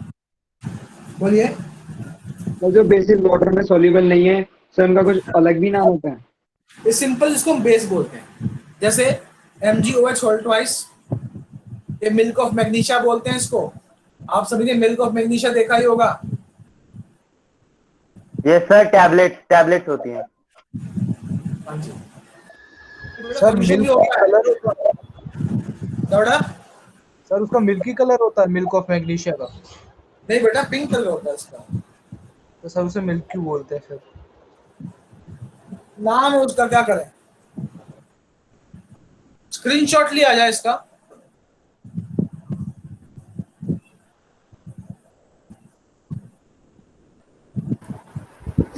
S1: बोलिए।
S6: तो जो बेसिस वाटर में सॉल्युबल नहीं है सर, उनका कुछ अलग भी नाम होता है?
S1: ये सिंपल, इसको हम बेस बोलते हैं। जैसे MgOH होल ट्वाइस, ये मिल्क ऑफ मैग्नीशिया बोलते हैं इसको। आप सभी ने मिल्क ऑफ मैग्नीशिया देखा ही होगा।
S4: ये सर टैबलेट्स होती हैं।
S1: हाँ जी
S2: सर मिल्क कलर
S1: दौड़ा।
S2: सर उसका मिल्की कलर होता है मिल्क ऑफ मैग्नीशिया का।
S1: नहीं बेटा, पिंक कलर होता है इसका।
S2: तो सर उसे मिल्क क्यों बोलते हैं फिर?
S1: नाम है उसका, क्या करें? स्क्रीनशॉट लिया जाए इसका।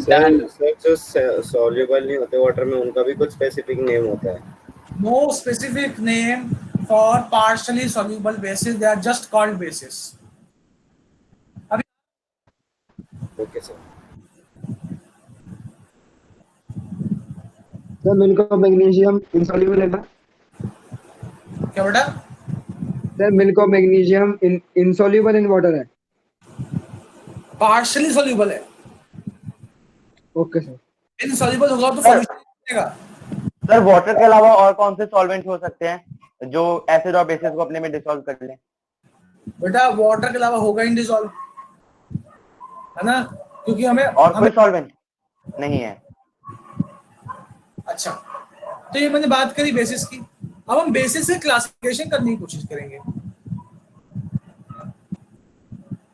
S9: सर जो सॉल्युबल नहीं होते वाटर में उनका भी कुछ स्पेसिफिक नेम होता है?
S1: No specific name for partially soluble bases, they are just called bases.
S9: Okay sir.
S6: Sir milk of magnesium insoluble है ना?
S1: क्या बेटा?
S6: Sir milk of magnesium insoluble in water है?
S1: Partially soluble है।
S6: Okay sir.
S1: Insoluble होगा तो solution बनेगा।
S4: सर वाटर के अलावा और कौन से सॉल्वेंट हो सकते हैं जो एसिड और बेसिस को अपने में डिसॉल्व कर लें?
S1: बेटा वाटर के अलावा होगा ही डिसॉल्व, है ना, क्योंकि हमें
S4: और कोई सॉल्वेंट नहीं है?
S1: अच्छा, तो ये मैंने बात करी बेसिस की। अब हम बेसिस से क्लासिफिकेशन करने की कोशिश करेंगे,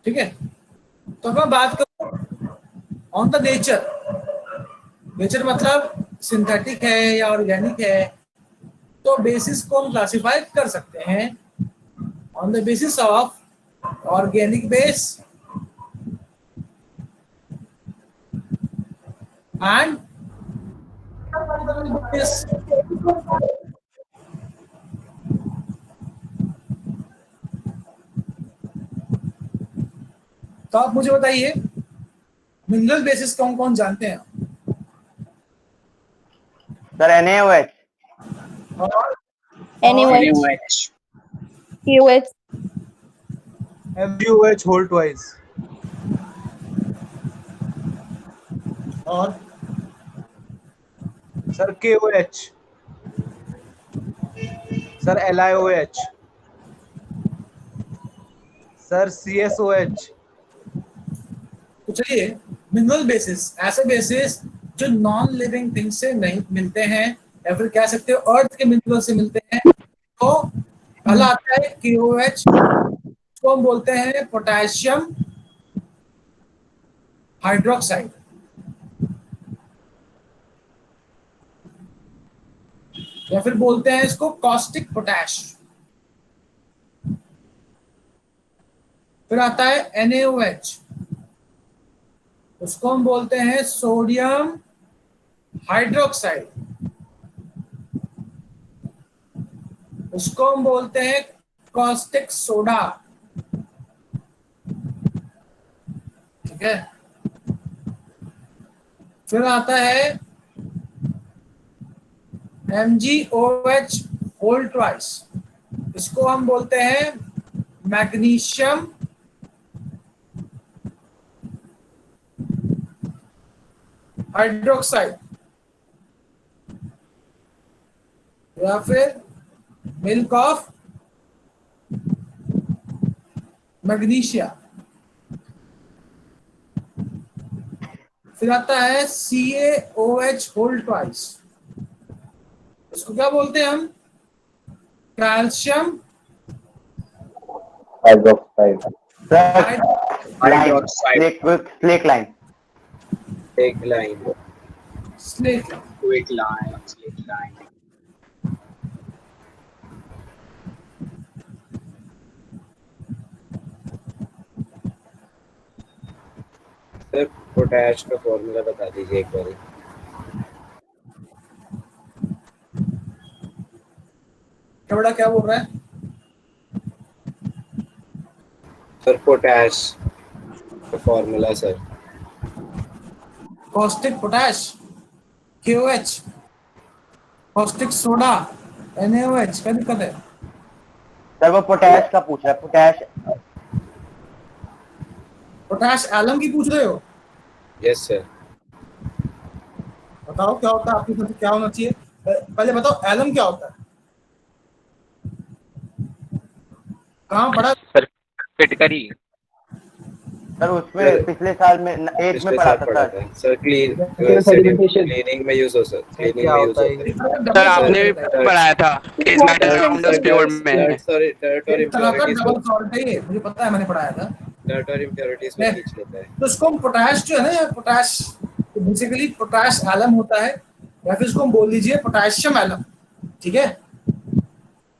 S1: ठीक है। तो मैं बात करूं ऑन द नेचर। नेचर मतलब सिंथेटिक है या ऑर्गेनिक है, तो बेसिस को हम क्लासिफाई कर सकते हैं on the basis of organic base and तो आप मुझे बताइए मिनरल बेसिस कौन कौन जानते हैं?
S4: Sir NaOH,
S5: NaOH,
S10: KOH,
S2: MgOH whole twice
S1: और
S2: sir KOH, sir LiOH, sir CSOH।
S1: तो चलिए, मिनरल बेसिस, ऐसे बेसिस जो नॉन लिविंग थिंग से नहीं मिलते हैं या फिर कह सकते हो अर्थ के मिनरल से मिलते हैं। तो पहला आता है KOH, को हम बोलते हैं पोटेशियम हाइड्रोक्साइड। या फिर बोलते हैं इसको कॉस्टिक पोटैश। फिर आता है NaOH, उसको हम बोलते हैं सोडियम हाइड्रोक्साइड। उसको हम बोलते हैं कॉस्टिक सोडा। ठीक है। फिर आता है MgOH होल ट्वाइस, इसको हम बोलते हैं मैग्नीशियम हाइड्रोक्साइड। या फिर मिल्क ऑफ मैग्नीशिया। फिर आता है CaOH होल ट्वाइस, इसको क्या बोलते हैं हम? Calcium
S6: hydroxide.
S4: Slaked lime.
S1: Slate.
S5: Quick line, slick line.
S9: Sir potash का फॉर्मूला बता दीजिए एक बार।
S1: क्या बड़ा क्या बोल रहा है?
S9: सर पोटैश का formula sir.
S1: Caustic potash KOH, caustic soda NaOH। क्या दिक्कत है?
S4: सर वो पोटैश का पूछ रहा है, पोटैश।
S1: पोटैश एलम की पूछ रहे हो?
S9: Yes sir.
S1: बताओ क्या होता है आपके पास, क्या होना चाहिए? पहले बताओ एलम क्या होता है, कहाँ पढ़ा?
S7: सर फिटकरी।
S4: सर उसमें पिछले साल में 8 में पढ़ा था सर।
S9: सर क्लीनिंग में यूज हो सर, क्लीनिंग में यूज होता है।
S3: सर आपने भी पढ़ाया था इस मेटल राउंडर्स प्योर में।
S9: Sorry territory impurities
S1: double salt है ये, मुझे पता है, मैंने पढ़ाया था।
S9: टेरिटरी इम्प्योरिटीज में खींच लेता है।
S1: तो इसको हम पोटैश जो है ना, ये पोटैश बेसिकली पोटैश एलम होता है, या फिर इसको हम बोल लीजिए पोटेशियम एलम। ठीक है।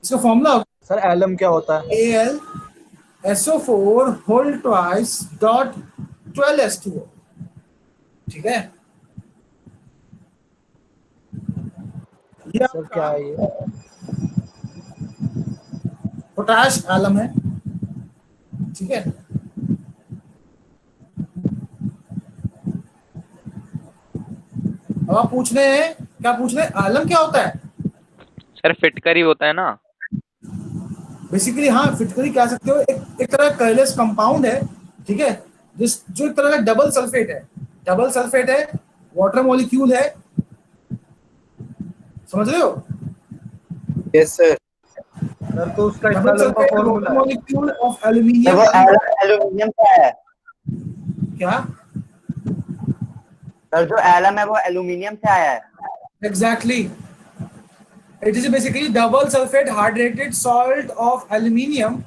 S1: इसका फॉर्मूला
S2: सर एलम क्या होता है?
S1: AlSO4 whole twice dot 12H2O। ठीक है। ये
S2: सर क्या है ये?
S1: पोटैश एलम है। ठीक है। अब आप पूछ रहे हैं, क्या पूछ रहे हैं? एलम क्या होता है?
S7: सर फिटकरी होता है ना।
S1: बेसिकली हाँ, फिटकरी कह सकते हो। एक तरह का कलरलेस कंपाउंड है। ठीक है। जो एक तरह का डबल सल्फेट है। डबल सल्फेट है, वाटर मॉलिक्यूल है, समझ रहे हो?
S9: Yes sir.
S2: सर तो उसका इतना
S1: डबल
S2: लंबा
S1: सल्फेट
S2: फॉर्मूला है।
S1: Molecule of aluminium.
S4: एल्यूमिनियम क्या है?
S1: क्या?
S4: सर जो एलम है वो एल्यूमिनियम से आया है।
S1: Exactly. It is basically double sulfate hydrated salt of aluminium,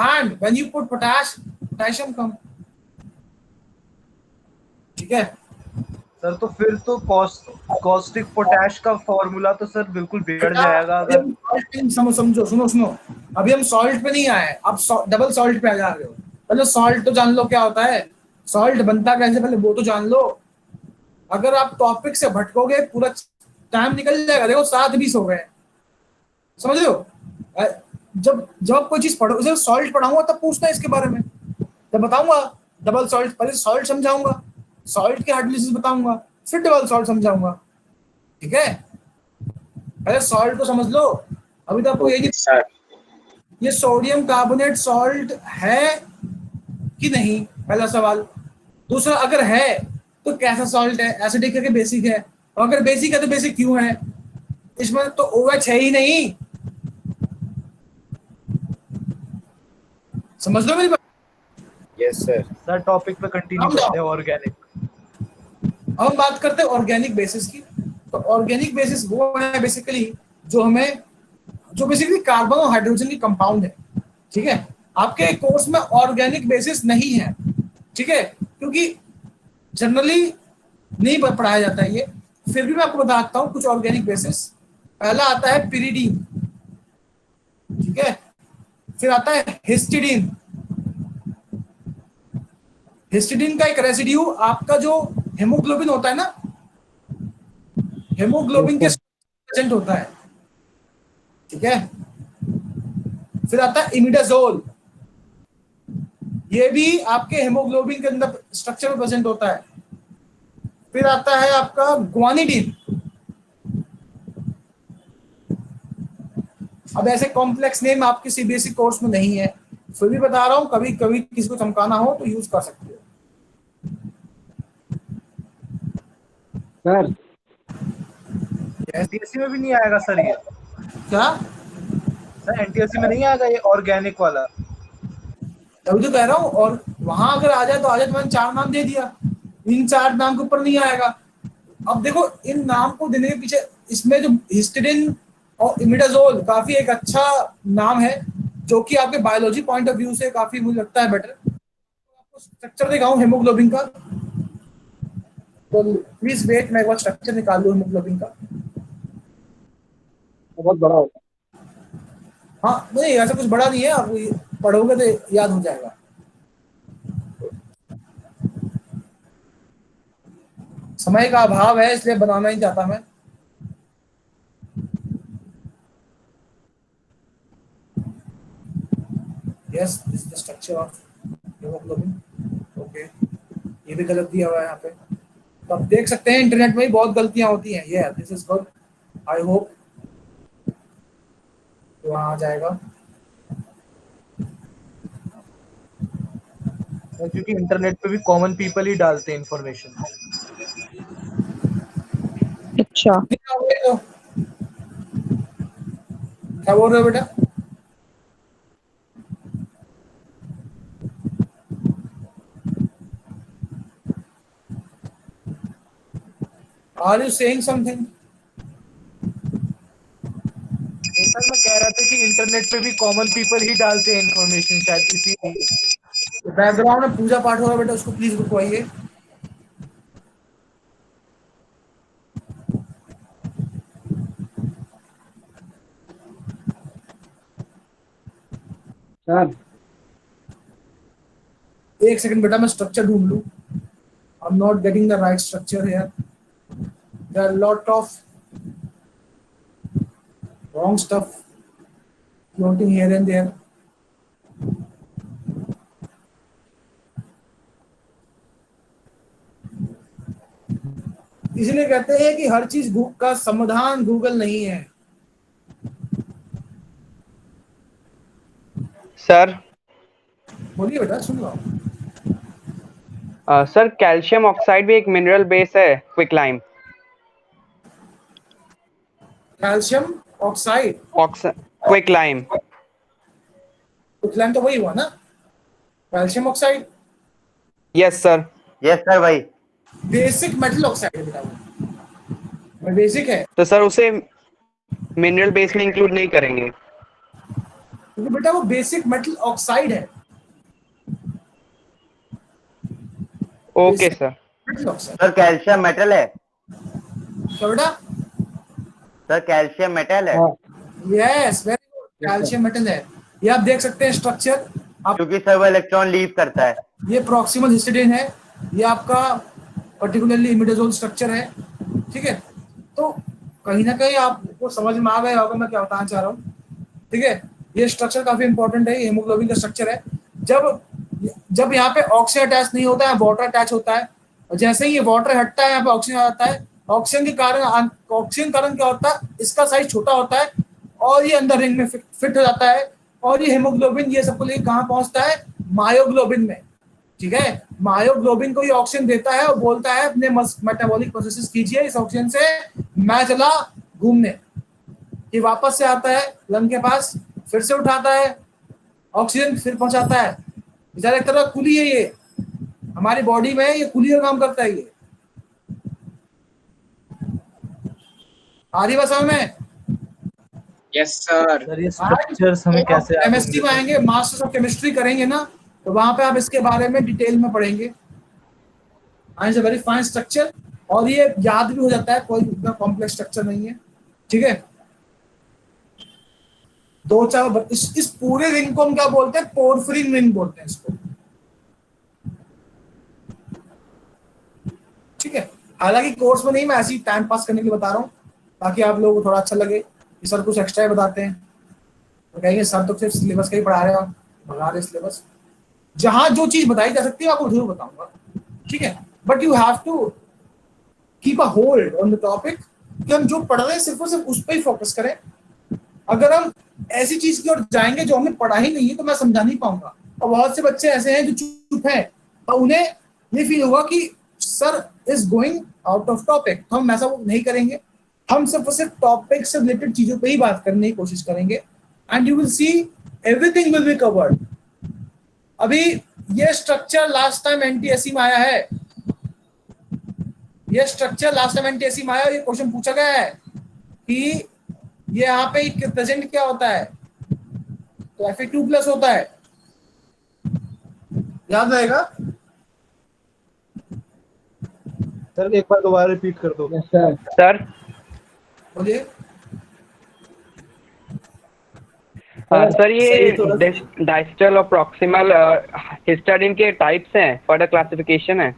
S1: and when you put potassium come. ठीक है।
S2: सर तो फिर तो कॉस्टिक पोटैश का फॉर्मूला तो सर बिल्कुल बिगड़ जाएगा अगर।
S1: समझो, सुनो, अभी हम सॉल्ट पे नहीं आए, अब डबल सॉल्ट पे आ जा रहे हो। पहले सॉल्ट तो जान लो क्या होता है, सॉल्ट बनता कैसे, पहले वो तो जान लो। अगर आप टॉपिक से भटकोगे पूरा टाइम निकल जाएगा। देखो 7:20 हो गए, समझ रहे हो? जब आप कोई चीज पढ़ो, जब सॉल्ट पढ़ाऊंगा तब पूछना है इसके बारे में। जब बताऊंगा डबल सॉल्ट, पहले सॉल्ट समझाऊंगा, सॉल्ट के हाइड्रोलिसिस बताऊंगा, फिर डबल सॉल्ट समझाऊंगा। ठीक है। पहले सॉल्ट को समझ लो। अभी तो आपको ये सोडियम कार्बोनेट सॉल्ट है कि नहीं, पहला सवाल। दूसरा, अगर है तो कैसा सॉल्ट है? एसिडिक है कि बेसिक है? और अगर बेसिक है तो बेसिक क्यों है? इसमें तो OH है ही नहीं। समझ लो मेरी बात।
S9: Yes sir.
S2: सर टॉपिक पे कंटिन्यू करते हैं ऑर्गेनिक।
S1: अब हम बात करते हैं ऑर्गेनिक बेसिस की। तो ऑर्गेनिक बेसिस वो है बेसिकली जो बेसिकली कार्बन और हाइड्रोजन की कंपाउंड है। ठीक है, आपके कोर्स में ऑर्गेनिक बेसिस नहीं है, ठीक है, क्योंकि जनरली नहीं पढ़ाया जाता है ये। फिर भी मैं आपको बताता हूँ कुछ ऑर्गेनिक बेसिस। पहला आता है पिरिडीन, ठीक है, फिर आता है हिस्टिडीन। हिस्टिडीन का एक रेसिड्यू आपका जो हेमोग्लोबिन होता है ना, हेमोग्लोबिन के प्रेजेंट होता है, ठीक है। फिर आता है इमिडाजोल, ये भी आपके हेमोग्लोबिन के अंदर स्ट्रक्चर में प्रेजेंट होता है। फिर आता है आपका ग्वानिडीन। अब ऐसे कॉम्प्लेक्स नेम आपके सीबीएसई कोर्स में नहीं है, फिर भी बता रहा हूं, कभी कभी किसी को चमकाना हो तो यूज कर सकते हो।
S6: सर
S2: एनटीएससी में भी नहीं आएगा सर ये?
S1: क्या
S2: सर एनटीएससी में नहीं आएगा ये ऑर्गेनिक वाला?
S1: तभी तो कह रहा हूँ। और वहां अगर आ जाए तो आ जाए, तो मैंने 4 नाम दे दिया, इन 4 नाम के ऊपर नहीं आएगा। अब देखो इन नाम को देने के पीछे इसमें जो हिस्टिडिन और इमिडाजोल काफी एक अच्छा नाम है, जो कि आपके बायोलॉजी पॉइंट ऑफ व्यू से काफी मुझे लगता है बेटर। आपको स्ट्रक्चर दिखाऊं हेमोग्लोबिन का, तो प्लीज वेट, मैं एक बार स्ट्रक्चर निकाल लूं हेमोग्लोबिन का।
S6: बहुत बड़ा होता
S1: हाँ नहीं, ऐसा कुछ बड़ा नहीं है, आप पढ़ोगे तो याद हो जाएगा। समय का अभाव है इसलिए बनाना ही चाहता मैं। Yes, this is the structure of haemoglobin. Okay, ये भी गलत दिया हुआ है यहाँ पे, तो आप देख सकते हैं इंटरनेट में भी बहुत गलतियां होती हैं। ये this is good, I hope वहाँ आ जाएगा।
S2: क्योंकि इंटरनेट पे भी कॉमन पीपल ही डालते हैं इंफॉर्मेशन।
S10: अच्छा,
S1: क्या बोल रहे हो बेटा? Are you saying something?
S2: Sir मैं कह रहा था कि इंटरनेट पे भी कॉमन पीपल ही डालते हैं इंफॉर्मेशन, शायद इसी
S1: बैकग्राउंड में पूजा पाठ हो रहा है बेटा, उसको प्लीज रुकवाइए।
S6: सर।
S1: एक सेकंड बेटा, मैं स्ट्रक्चर ढूंढ लूं। I am not getting the right structure here, there are lot of wrong stuff floating here and there. इसलिए कहते हैं कि हर चीज का समाधान गूगल नहीं है।
S3: सर
S1: बोलिए बेटा, सुन रहा हूँ।
S3: सर कैल्शियम ऑक्साइड भी एक मिनरल बेस है, quicklime.
S1: Calcium oxide,
S3: quicklime.
S1: Quicklime तो वही हुआ ना, calcium oxide.
S3: Yes sir.
S4: Yes sir भाई।
S1: बेसिक मेटल ऑक्साइड है बेटा, वो बेसिक है।
S3: तो सर उसे मिनरल बेस में इंक्लूड नहीं करेंगे,
S1: क्योंकि बेटा वो बेसिक मेटल ऑक्साइड है।
S3: Okay sir.
S1: Metal oxide.
S4: Sir calcium metal है?
S1: क्या बेटा?
S4: सर कैल्शियम मेटल है?
S1: Yes, very good, calcium metal है। ये आप देख सकते हैं स्ट्रक्चर, आप
S4: क्योंकि सर वो इलेक्ट्रॉन लीव करता है।
S1: ये प्रॉक्सिमल हिस्टिडाइन है, ये आपका पर्टिकुलरली इमिडाजोल स्ट्रक्चर है, ठीक है। तो कहीं ना कहीं आपको समझ में आ गया होगा मैं क्या बताना चाह रहा हूँ, ठीक है। ये स्ट्रक्चर काफी इंपॉर्टेंट है, ये हेमोग्लोबिन का स्ट्रक्चर है। जब यहाँ पे ऑक्सीजन अटैच नहीं होता है, वाटर अटैच होता है, और जैसे ही ये वाटर हटता है यहाँ पे ऑक्सीजन आ जाता है। ऑक्सीजन के कारण क्या होता है, इसका साइज छोटा होता है और ये अंदर रिंग में फिट हो जाता है, और ये हेमोग्लोबिन ये सबको लेकर कहाँ पहुंचता है, मायोग्लोबिन में, ठीक है। मायोग्लोबिन को ये ऑक्सीजन देता है और बोलता है अपने मेटाबॉलिक प्रोसेसेस कीजिए इस ऑक्सीजन से, मैं चला घूमने। ये वापस से आता है लंग के पास, फिर से उठाता है, ऑक्सीजन फिर पहुंचाता है। बेचारा एक तरह का कुली है ये, हमारी बॉडी में ये कुली का काम करता है ये। आ रही बात समझ में?
S5: Yes sir.
S2: सर ये स्ट्रक्चर्स हमें कैसे याद
S1: केमिस्ट्री में
S2: होंगे?
S1: आएंगे, मास्टर्स ऑफ केमिस्ट्री करेंगे ना, तो वहां पे आप इसके बारे में डिटेल में पढ़ेंगे। It's a very fine structure, और ये याद भी हो जाता है, कोई इतना कॉम्प्लेक्स स्ट्रक्चर नहीं है। ठीक है, दो चार इस पूरे रिंग को हम क्या बोलते हैं? पोरफिरिन रिंग बोलते हैं इसको। ठीक है, हालांकि कोर्स में नहीं, मैं ऐसे ही टाइम पास करने के लिए बता रहा हूँ, ताकि आप लोगों को थोड़ा अच्छा लगे कि सर कुछ एक्स्ट्रा ही बताते हैं। तो कहेंगे सर तो सिर्फ सिलेबस का ही पढ़ा रहे हो, भगा रहे सिलेबस। जहां जो चीज बताई जा सकती है आपको जरूर बताऊंगा। ठीक है, but you have to keep a hold on the topic, कि हम जो पढ़ रहे हैं सिर्फ और सिर्फ उस पर ही फोकस करें। अगर हम ऐसी चीज की ओर जाएंगे जो हमने पढ़ा ही नहीं है, तो मैं समझा नहीं पाऊंगा। और बहुत से बच्चे ऐसे हैं जो चुप हैं, और उन्हें ये फील होगा कि sir is going out of topic. तो हम ऐसा नहीं करेंगे, हम सिर्फ और सिर्फ टॉपिक से रिलेटेड चीजों पे ही बात करने की कोशिश करेंगे, and you will see everything will be covered. अभी ये स्ट्रक्चर लास्ट टाइम एनटीएससी में आया है, ये स्ट्रक्चर लास्ट टाइम एनटीएससी में आया, ये क्वेश्चन पूछा गया है कि ये यहाँ पे प्रेजेंट क्या होता है, तो Fe2+ होता है, याद रहेगा।
S2: सर एक बार दोबारा रिपीट कर दो।
S3: सर
S1: बोलिए।
S3: सर ये डिस्टल और प्रॉक्सिमल हिस्टाडीन के टाइप्स हैं, फर्दर क्लासिफिकेशन है।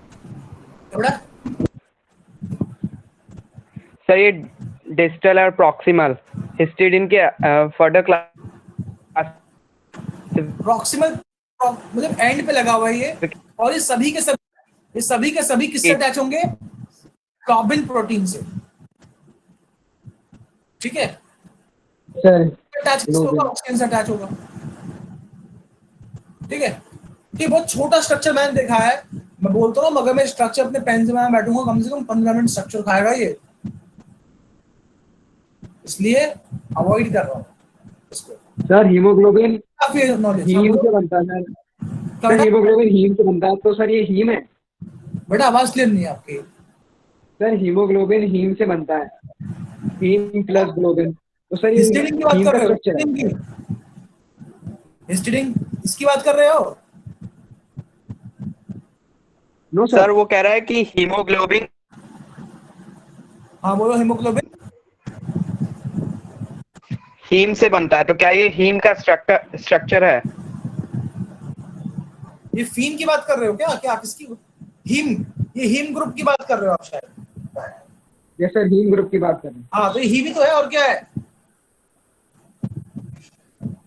S1: बड़ा
S3: सर ये डिस्टल और प्रॉक्सिमल हिस्टाडीन के फर्दर क्लास
S1: प्रॉक्सिमल मतलब एंड पे लगा हुआ है ये, और ये सभी के सभी किससे अटैच होंगे? कार्बन प्रोटीन से। ठीक है
S6: सर
S1: अटैच किससे होगा? ऑक्सीजन से अटैच होगा। ठीक है, ये बहुत छोटा स्ट्रक्चर मैंने देखा है, मैं बोलता हूँ अगर मैं स्ट्रक्चर अपने पेन से मैं बैठूंगा कम से कम 15 मिनट स्ट्रक्चर खाएगा ये, इसलिए अवॉइड कर रहा हूँ इसको।
S6: सर हीमोग्लोबिन
S1: काफी नॉलेज
S6: हीम से बनता है सर, हीमोग्लोबिन हीम से बनता है, तो सर ये हीम है?
S1: बेटा आवाज क्लियर नहीं है आपकी।
S6: सर हीमोग्लोबिन हीम से बनता है, हीम प्लस ग्लोबिन, तो सर ये
S1: हिस्टीडीन की बात
S6: हीम
S1: कर
S6: का
S1: रहे हो?
S6: स्ट्रक्चर है।
S1: हिस्टीडीन इसकी बात कर रहे हो?
S6: नो
S3: सर वो कह रहा है कि हीमोग्लोबिन।
S1: हाँ बोलो। हीमोग्लोबिन
S3: हीम से बनता है, तो क्या ये हीम का स्ट्रक्चर है?
S1: ये फीन की बात कर रहे हो क्या? क्या किसकी? हीम, ये हीम ग्रुप की बात कर रहे हो आप शायद।
S6: यस सर, हीम ग्रुप की बात कर रहे हैं।
S1: हाँ तो ये हीम ही तो है, और क्या है?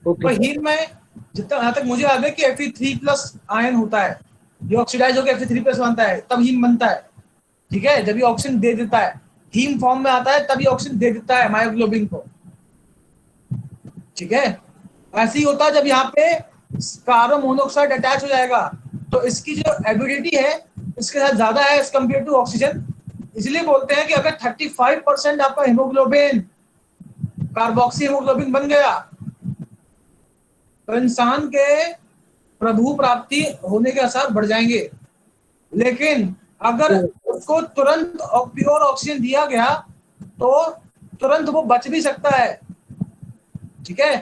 S6: ओके
S1: तो हीम में जितना यहाँ तक मुझे याद है कि Fe3+ आयन होता है, ये ऑक्सीडाइज होकर Fe3+ बनता है, तब हीम बनता है। ठीक है, जब ये ऑक्सीजन दे देता है, हीम फॉर्म में आता है, तब ये ऑक्सीजन दे देता है मायोग्लोबिन को। ठीक है, ऐसे ही होता है जब यहाँ पे कार्बन मोनोऑक्साइड अटैच हो जाएगा, तो इसकी जो एबिलिटी है इसके साथ ज्यादा है एज कम्पेयर टू ऑक्सीजन। इसलिए बोलते हैं कि अगर 35% आपका हीमोग्लोबिन कार्बोक्सी हीमोग्लोबिन बन गया, तो इंसान के प्रभु प्राप्ति होने के आसार बढ़ जाएंगे। लेकिन अगर उसको तुरंत प्योर ऑक्सीजन दिया गया, तो तुरंत वो बच भी सकता है। ठीक है,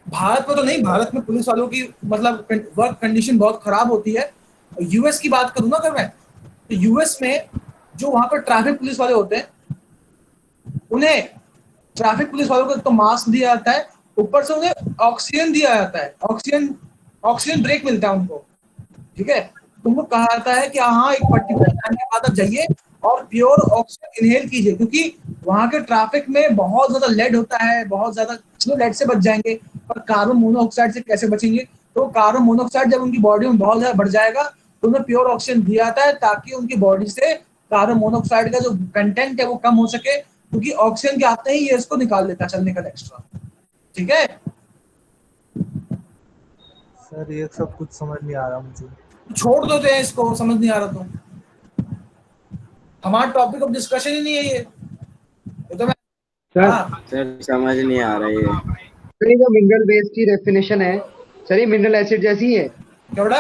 S1: भारत में तो नहीं, भारत में पुलिस वालों की मतलब वर्क कंडीशन बहुत खराब होती है। यूएस की बात करूं ना अगर मैं, तो यूएस में जो वहां पर ट्रैफिक पुलिस वाले होते हैं, उन्हें ट्रैफिक पुलिस वालों को तो मास्क दिया जाता है, ऊपर से उन्हें ऑक्सीजन दिया जाता है, ऑक्सीजन ब्रेक मिलता है उनको। ठीक है, तुमको कहा जाता है कि हाँ एक पर्टिकुलर टाइम के बाद आप जाइए और प्योर ऑक्सीजन इनहेल कीजिए, क्योंकि वहां के ट्रैफिक में बहुत ज्यादा लेड होता है, बहुत ज्यादा। चलो लेड से बच जाएंगे, पर कार्बन मोनोऑक्साइड से कैसे बचेंगे? तो कार्बन मोनोऑक्साइड जब उनकी बॉडी में बहुत ज्यादा बढ़ जाएगा, तो उन्हें प्योर ऑक्सीजन दिया जाता है, ताकि उनकी बॉडी से कार्बन मोनोऑक्साइड का जो कंटेंट है वो कम हो सके, क्योंकि ऑक्सीजन के आते ही ये इसको निकाल देता है चलने का एक्स्ट्रा। ठीक है
S2: सर ये सब कुछ समझ नहीं आ रहा मुझे।
S1: छोड़ देते हैं इसको, समझ नहीं आ रहा तो हमारा टॉपिक ऑफ डिस्कशन ही नहीं है ये तो मैं
S6: सर
S1: हाँ
S9: सर समझ नहीं आ रहा है।
S6: जो मिनरल बेस की डेफिनेशन है सर ये मिनरल एसिड जैसी ही है।
S1: क्या बेटा?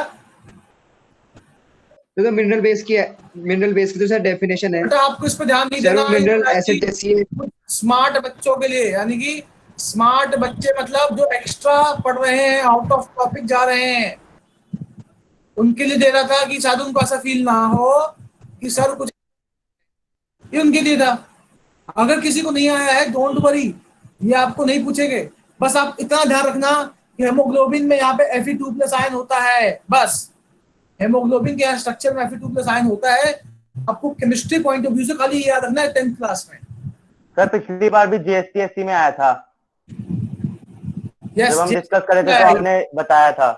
S6: तो मिनरल बेस की तो सर डेफिनेशन है
S1: बेटा आपको इस पर ध्यान नहीं
S6: सर,
S1: देना।
S6: वो मिनरल एसिड जैसी है।
S1: स्मार्ट बच्चों के लिए, यानी कि स्मार्ट बच्चे मतलब जो एक्स्ट्रा पढ़ रहे हैं, आउट ऑफ टॉपिक जा रहे हैं, उनके लिए दे रहा था कि शायद उनको ऐसा फील ना हो कि सर कुछ, ये उनके लिए था। अगर किसी को नहीं आया है डोंट वरी, ये आपको नहीं पूछेंगे। बस आप इतना ध्यान रखना कि हेमोग्लोबिन में यहाँ पे Fe2+ आयन होता है, बस हेमोग्लोबिन के स्ट्रक्चर में Fe2+ आयन होता है। आपको केमिस्ट्री पॉइंट ऑफ व्यू से खाली ये याद रखना है 10th क्लास में।
S4: सर पिछली बार भी जीएसटीएससी में आया था,
S1: यस,
S4: जब हम डिस्कस कर रहे थे तो आपने बताया था।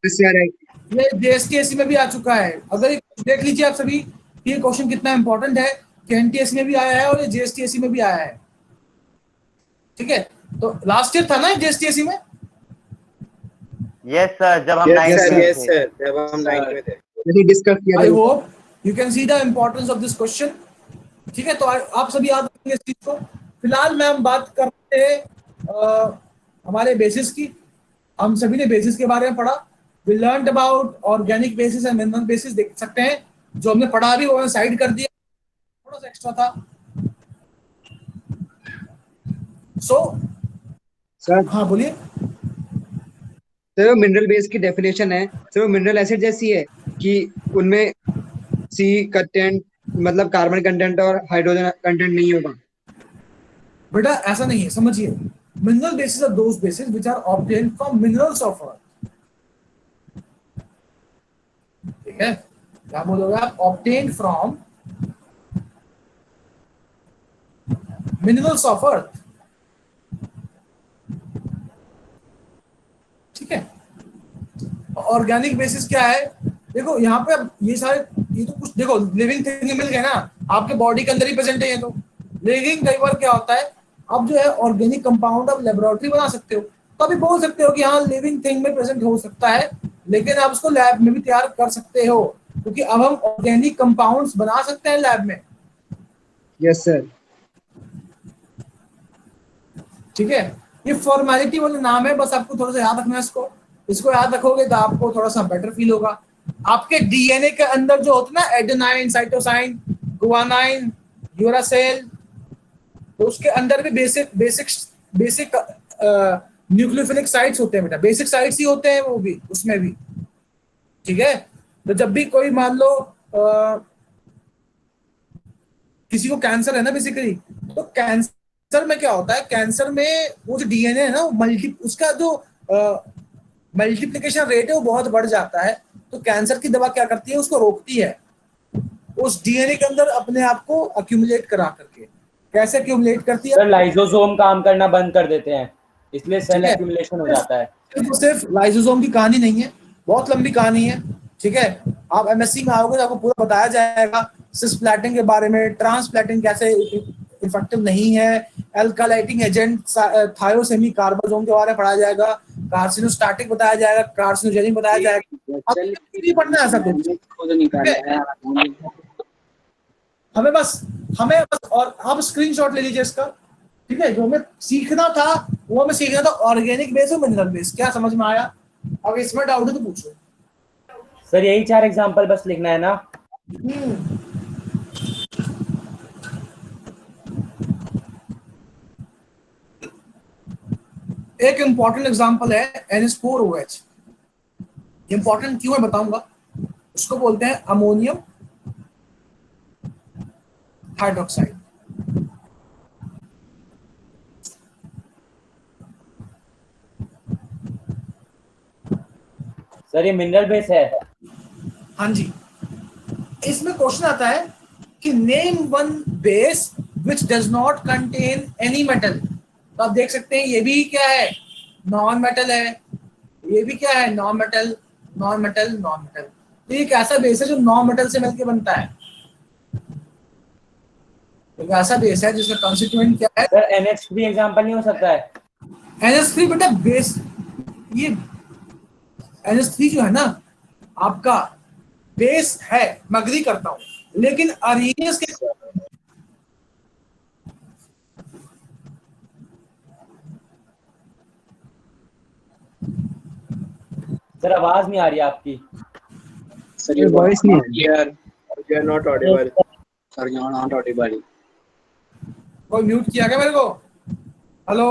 S1: ये जेएसटीएससी में भी आ चुका है। अगर देख लीजिए आप सभी कि ये क्वेश्चन कितना इंपॉर्टेंट है कि एनटीएससी में भी आया है और ये जेएसटीएससी में भी आया है। ठीक है, तो लास्ट ईयर था ना जेएसटीएससी में?
S4: यस सर, जब हम
S9: यस सर, जब हम 9th में थे
S6: डिस्कस किया।
S1: I hope you can see the importance of this question. ठीक है, तो आप सभी याद रखेंगे इस चीज को। फिलहाल मैं हम बात करते हैं हमारे बेसिस की। हम सभी ने बेसिस के बारे में पढ़ा। We learned about organic bases and mineral bases. देख सकते हैं जो हमने पढ़ा अभी वो मैंने साइड कर दिया, थोड़ा सा एक्स्ट्रा था।
S6: सर
S1: हाँ बोलिए।
S6: सर मिनरल बेस की डेफिनेशन है सर, वो मिनरल एसिड जैसी है कि उनमें सी कंटेंट मतलब कार्बन कंटेंट और हाइड्रोजन कंटेंट नहीं होगा।
S1: बेटा ऐसा नहीं है, समझिए। Mineral bases are those bases which are obtained from minerals of earth. ठीक है, क्या बोलोगे आप? Obtained from minerals of earth. ठीक है, ऑर्गेनिक बेसिस क्या है? देखो यहाँ पे ये सारे, ये तो कुछ देखो लिविंग थिंग मिल गए ना, आपके बॉडी के अंदर ही प्रेजेंट है ये तो। लेकिन कई बार क्या होता है, अब जो है ऑर्गेनिक कंपाउंड आप लेबोरेटरी बना सकते हो, तो अभी बोल सकते हो कि हाँ लिविंग थिंग में प्रेजेंट हो सकता है, लेकिन आप उसको लैब में भी तैयार कर सकते हो, क्योंकि अब हम ऑर्गेनिक कंपाउंड्स बना सकते हैं लैब में।
S6: Yes sir.
S1: ठीक है, ये फॉर्मेलिटी वाला नाम है, बस आपको थोड़ा सा याद रखना है इसको। इसको याद रखोगे तो आपको थोड़ा सा बेटर फील होगा। आपके डीएनए के अंदर जो होता है ना, एडेनाइन, साइटोसाइन, गुआनाइन, यूरासिल, तो उसके अंदर भी basic basic basic nucleophilic sites होते हैं बेटा, बेसिक साइट्स ही होते हैं वो भी, उसमें भी। ठीक है, तो जब भी कोई मान लो किसी को कैंसर है ना बेसिकली, तो कैंसर में क्या होता है, कैंसर में वो जो डीएनए है ना, उसका जो मल्टीप्लिकेशन रेट है वो बहुत बढ़ जाता है। तो कैंसर की दवा क्या करती है, उसको रोकती है उस डीएनए के अंदर अपने आप को अक्यूमुलेट करा करके। कैसे अक्यूमुलेट करती है?
S11: सर लाइसोसोम काम करना बंद कर देते हैं, इसलिए सेल एक्यूमुलेशन हो जाता है।
S1: सिर्फ लाइसोसोम की कहानी नहीं है, बहुत लंबी कहानी है। ठीक है, आप एमएससी में आओगे तो आपको पूरा बताया जाएगा सिस्प्लैटिन के बारे में, ट्रांसप्लैटिन कैसे इफेक्टिव नहीं है, अल्कालाइटिंग एजेंट थायोसेमी कार्बाजोम के बारे में पढ़ाया जाएगा, कार्सिनोस्टैटिक बताया जाएगा, कार्सिनोजेनिक बताया जाएगा। अब पढ़ना है ऐसा कुछ, हमें बस और आप स्क्रीनशॉट ले लीजिए इसका। ठीक है, जो हमें सीखना था वो हमें सीखना था ऑर्गेनिक बेस और मिनरल बेस। क्या समझ में आया? अब इसमें डाउट है तो पूछो।
S11: सर यही 4 एग्जांपल बस लिखना है ना?
S1: एक इंपॉर्टेंट एग्जांपल है NH4OH। इंपॉर्टेंट क्यों है बताऊंगा। उसको बोलते हैं अमोनियम हाइड्रोक्साइड।
S11: सर ये मिनरल बेस है?
S1: हाँ जी, इसमें क्वेश्चन आता है कि name one base which does not contain any metal. तो आप देख सकते हैं ये भी क्या है, नॉन मेटल है। ये भी क्या है, non metal, non metal, non metal. तो ये एक ऐसा बेस है जो नॉन मेटल से मिलकर बनता है। एक ऐसा बेस है जिसका कॉन्स्टिट्यूएंट क्या है।
S11: सर NH3 एग्जांपल नहीं हो सकता है?
S1: NH3 बेटा बेस, ये NH3 जो है ना आपका बेस है, मैं अग्री करता हूं, लेकिन अरेनियस के
S11: सर आवाज नहीं आ रही आपकी।
S5: Sir, your voice
S6: नहीं
S5: not clear.
S9: You are not audible.
S5: Sir, you are not audible.
S1: कोई म्यूट किया क्या मेरे को? हेलो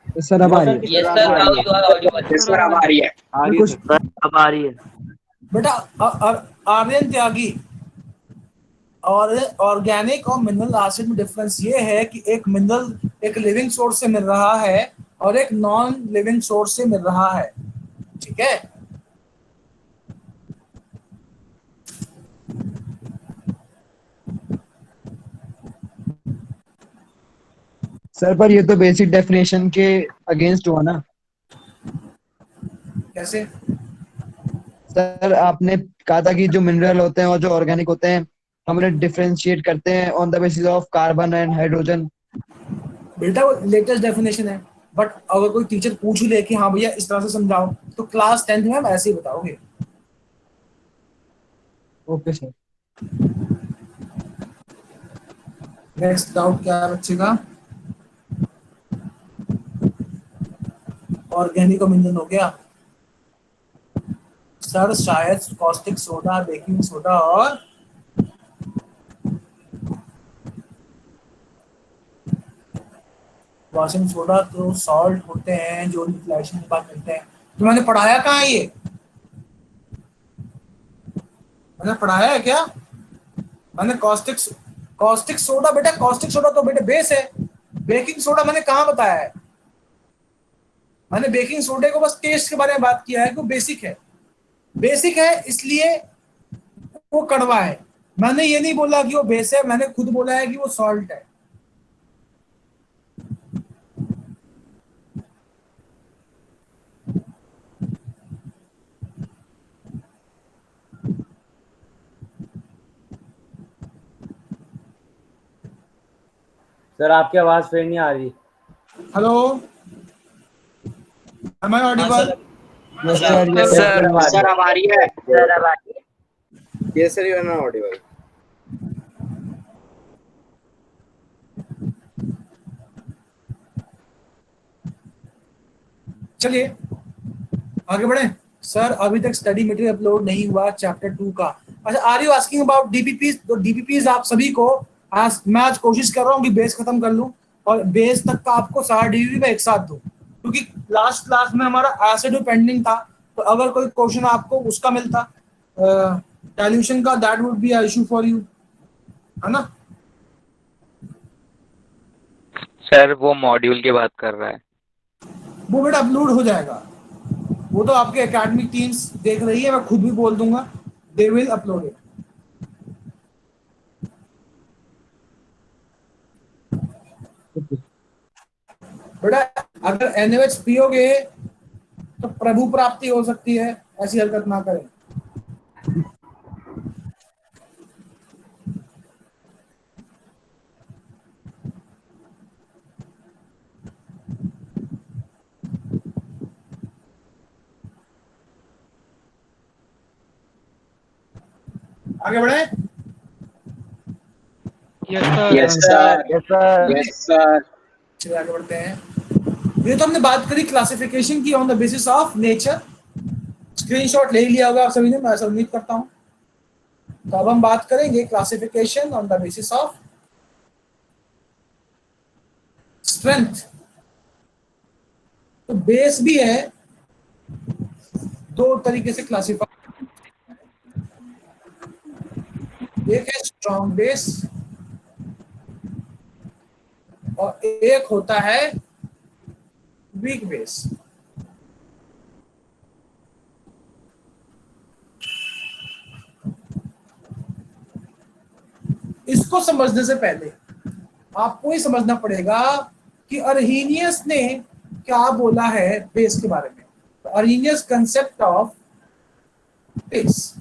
S6: सर अब आ रही है।
S11: Yes, sir, now you are audible.
S5: Yes, sir, अब आ रही है.
S6: कुछ
S4: अब आ रही है।
S1: बेटा आर्यन त्यागी, और ऑर्गेनिक और मिनरल एसिड में डिफरेंस ये है कि एक मिनरल एक लिविंग सोर्स से मिल रहा है और एक नॉन लिविंग सोर्स से मिल रहा है, ठीक है?
S6: सर पर ये तो बेसिक डेफिनेशन के अगेंस्ट हुआ ना।
S1: कैसे?
S6: सर आपने कहा था कि जो मिनरल होते हैं और जो ऑर्गेनिक होते हैं हम उन्हें डिफरेंशिएट करते हैं on the basis of carbon and hydrogen.
S1: बेटा वो लेटेस्ट डेफिनेशन है, बट अगर कोई टीचर पूछ ले कि हाँ भैया इस तरह से समझाओ तो क्लास 10th में हम ऐसे ही बताओगे।
S6: Okay sir.
S1: नेक्स्ट डाउट क्या है बच्चे का? ऑर्गेनिक और मिनरल हो गया सर, शायद कॉस्टिक सोडा, बेकिंग सोडा और वॉशिंग सोडा तो सॉल्ट होते हैं जो रिफ्लेक्शन के बाद मिलते हैं। तो मैंने पढ़ाया कहाँ है ये? मैंने पढ़ाया है क्या? मैंने कॉस्टिक सोडा, बेटा कॉस्टिक सोडा तो बेटा बेस है। बेकिंग सोडा मैंने कहाँ बताया है? मैंने बेकिंग सोडे को बस टेस्ट के बारे में बात किया है कि वो बेसिक है। बेसिक है इसलिए वो कड़वा है। मैंने ये नहीं बोला कि वो बेस है, मैंने खुद बोला है कि वो सॉल्ट है।
S11: सर आपकी आवाज फिर नहीं आ रही।
S1: Hello, am I audible?
S5: Sir, अब आ रही है.
S9: Yes, sir, you are not audible.
S1: चलिए आगे बढ़े। सर अभी तक स्टडी मटेरियल अपलोड नहीं हुआ चैप्टर 2 का। अच्छा, are you asking about DPPs? तो डीपीपीज आप सभी को मैं आज कोशिश कर रहा हूँ कि बेस खत्म कर लूँ और बेस तक का आपको सारा डीपीपी में एक साथ दूं, क्योंकि लास्ट क्लास में हमारा एसिड पेंडिंग था। तो अगर कोई क्वेश्चन आपको उसका मिलता डाइल्यूशन का, that would be a issue for you, है ना?
S7: सर वो मॉड्यूल की बात कर रहा है।
S1: वो बेटा अपलोड हो जाएगा, वो तो आपके एकेडमिक टीम्स देख रही है, मैं खुद भी बोल दूंगा, दे विल अपलोड इट। बेटा अगर NaOH पियोगे तो प्रभु प्राप्ति हो सकती है, ऐसी हरकत ना करें। आगे बढ़े।
S5: Yes, sir. Yes, sir.
S1: चलिए आगे बढ़ते हैं। ये तो हमने बात करी क्लासिफिकेशन की on the basis of nature. Screenshot ले लिया होगा आप सभी ने, मैं ऐसा उम्मीद करता हूं। तो अब हम बात करेंगे classification on the basis of strength. तो बेस भी है, दो तरीके से क्लासिफाई। एक है स्ट्रॉन्ग बेस और एक होता है वीक बेस। इसको समझने से पहले आपको ये समझना पड़ेगा कि अर्हीनियस ने क्या बोला है बेस के बारे में। Arrhenius concept of base.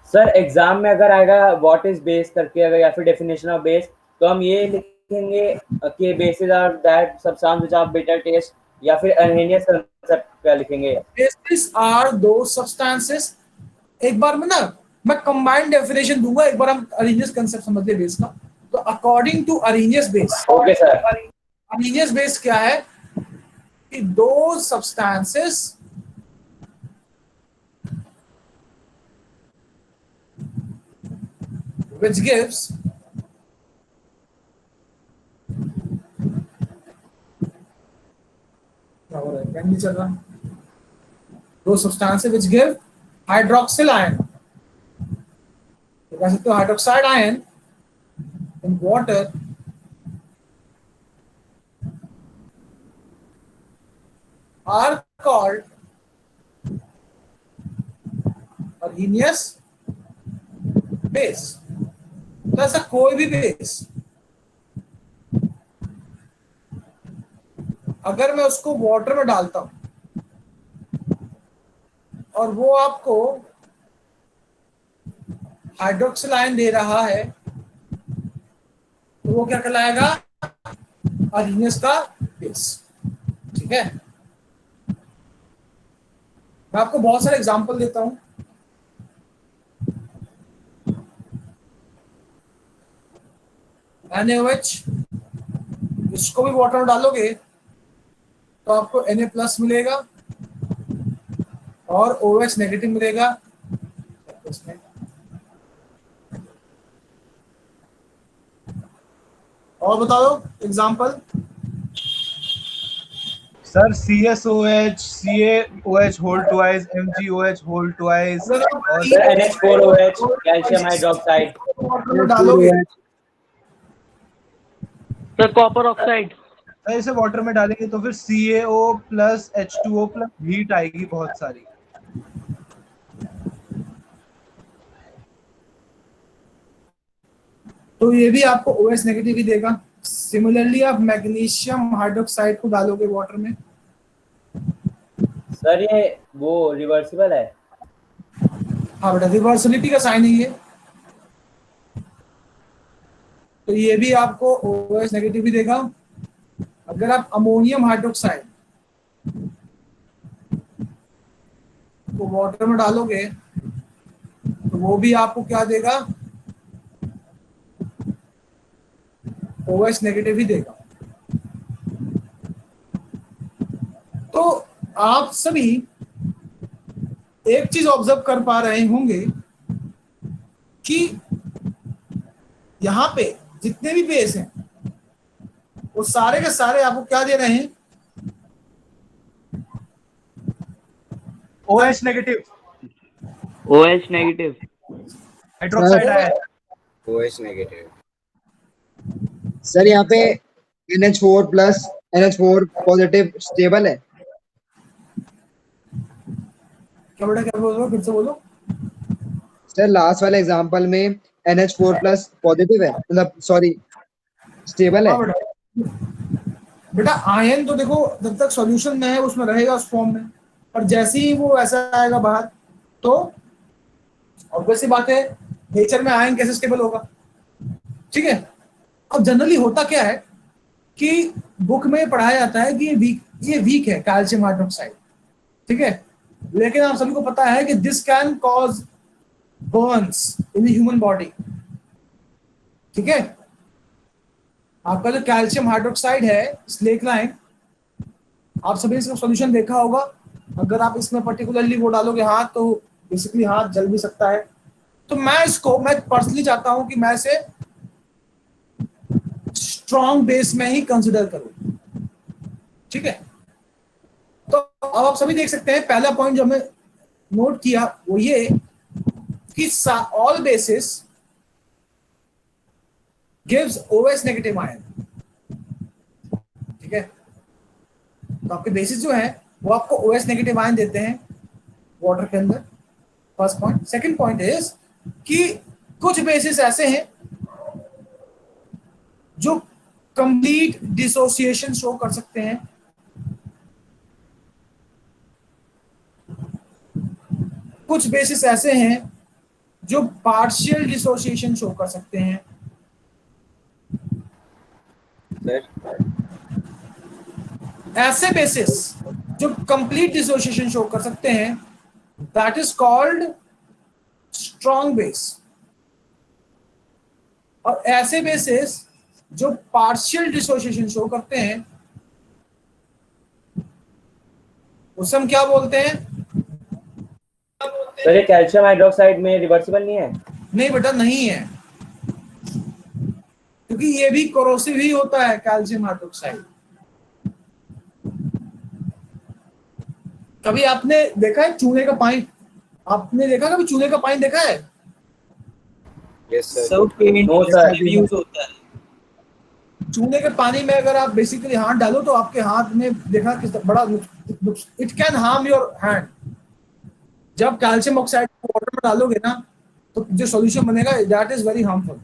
S11: Sir exam में अगर आएगा व्हाट इज बेस करके अगर या फिर डेफिनेशन ऑफ बेस, तो हम ये लिखेंगे कि bases are that substance which are bitter taste, या फिर अर्हीनियस कंसेप्ट क्या लिखेंगे?
S1: Bases are those substances. एक बार में ना मैं कंबाइंड डेफिनेशन दूंगा, एक बार हम अर्हीनियस कंसेप्ट समझ ले बेस का। तो according to Arrhenius base,
S11: okay sir.
S1: Arrhenius base क्या है? those substances which gives क्या हो रहा है, पेन नहीं चल रहा, those substances which give hydroxyl ion, तो कह सकते हो hydroxide ion in water are called arrhenius base। तो ऐसा कोई भी बेस अगर मैं उसको वाटर में डालता हूं और वो आपको हाइड्रोक्सिल आयन दे रहा है, तो वो क्या कहलाएगा, अरहिनियस का बेस। ठीक है, मैं आपको बहुत सारे एग्जांपल देता हूं। NaOH, इसको भी वाटर में डालोगे तो आपको Na+ मिलेगा और OH नेगेटिव मिलेगा। और बता दो example.
S2: Sir CSOH, CaOH whole twice, MgOH whole twice, और
S11: सर NH4OH कैल्शियम हाइड्रोक्साइड
S1: डालोगे
S3: सर कॉपर ऑक्साइड।
S2: सर इसे वाटर में डालेंगे तो फिर CaO+ H2O+ हीट आएगी बहुत सारी।
S1: तो ये भी आपको OH नेगेटिव ही देगा। सिमिलरली आप मैग्नीशियम हाइड्रोक्साइड को डालोगे वाटर में।
S11: सर ये वो रिवर्सिबल है।
S1: हाँ बेटा, रिवर्सिबिलिटी का साइन है ये। तो ये भी आपको OH नेगेटिव ही देगा। अगर आप अमोनियम हाइड्रोक्साइड को वाटर में डालोगे तो वो भी आपको क्या देगा, OH नेगेटिव ही देगा। तो आप सभी एक चीज ऑब्जर्व कर पा रहे होंगे कि यहां पे जितने भी बेस हैं वो सारे के सारे आपको क्या दे रहे हैं,
S2: OH negative,
S3: OH negative,
S2: hydroxide ion.
S9: OH negative.
S6: Sir यहाँ पे NH4+ NH4 पॉजिटिव स्टेबल है।
S1: क्या बेटा, क्या बोल रहे हो, फिर से बोलो।
S6: सर लास्ट वाले एग्जांपल में NH4+ पॉजिटिव है, मतलब सॉरी स्टेबल है।
S1: हाँ बेटा आयन तो देखो जब तक सॉल्यूशन में है उसमें रहेगा उस फॉर्म में, और जैसे ही वो ऐसा आएगा बाहर तो ऑब्वियस सी बात है नेचर में आयन कैसे स्टेबल होगा। ठीक है, अब जनरली होता क्या है कि बुक में पढ़ाया जाता है कि ये वीक है कैल्शियम हाइड्रोक्साइड। ठीक है, लेकिन आप सभी को पता है कि this can cause Burns in the human body. ठीक है, आपका जो कैल्शियम हाइड्रोक्साइड है स्लेक लाइन, आप सभी इसका सॉल्यूशन देखा होगा। अगर आप इसमें पर्टिकुलरली वो डालोगे हाथ तो बेसिकली हाथ जल भी सकता है। तो मैं पर्सनली चाहता हूं कि मैं इसे स्ट्रॉन्ग बेस में ही कंसिडर करूं। ठीक है, तो अब आप सभी देख सकते हैं पहला पॉइंट जो हमें नोट किया वो ये कि all basis gives OH negative ion. ठीक है, तो आपके बेसिस जो है वो आपको OH नेगेटिव आयन देते हैं वाटर के अंदर। First point. Second point is कि कुछ बेसिस ऐसे हैं जो कंप्लीट डिसोसिएशन शो कर सकते हैं, कुछ बेसिस ऐसे हैं जो पार्शियल डिसोसिएशन शो कर सकते हैं। ऐसे बेसिस जो कंप्लीट डिसोसिएशन शो कर सकते हैं that is called strong base, और ऐसे बेसिस जो पार्शियल डिसोसिएशन शो करते हैं उसे हम क्या बोलते हैं?
S11: सर ये कैल्शियम हाइड्रोक्साइड में रिवर्सिबल नहीं है?
S1: नहीं बेटा, नहीं है, क्योंकि ये भी कोरोसिव ही होता है कैल्शियम हाइड्रोक्साइड। कभी आपने देखा है चूने का पानी? आपने देखा कभी चूने का पानी देखा है?
S9: Yes sir.
S8: सब पेंट
S11: No, sir.
S8: भी यूज होता है।
S1: चूने के पानी में अगर आप बेसिकली हाथ डालो तो आपके हाथ में देखा किस बड़ा it can harm your hand. जब कैल्शियम ऑक्साइड को वाटर में डालोगे ना तो जो सॉल्यूशन बनेगा that is very harmful.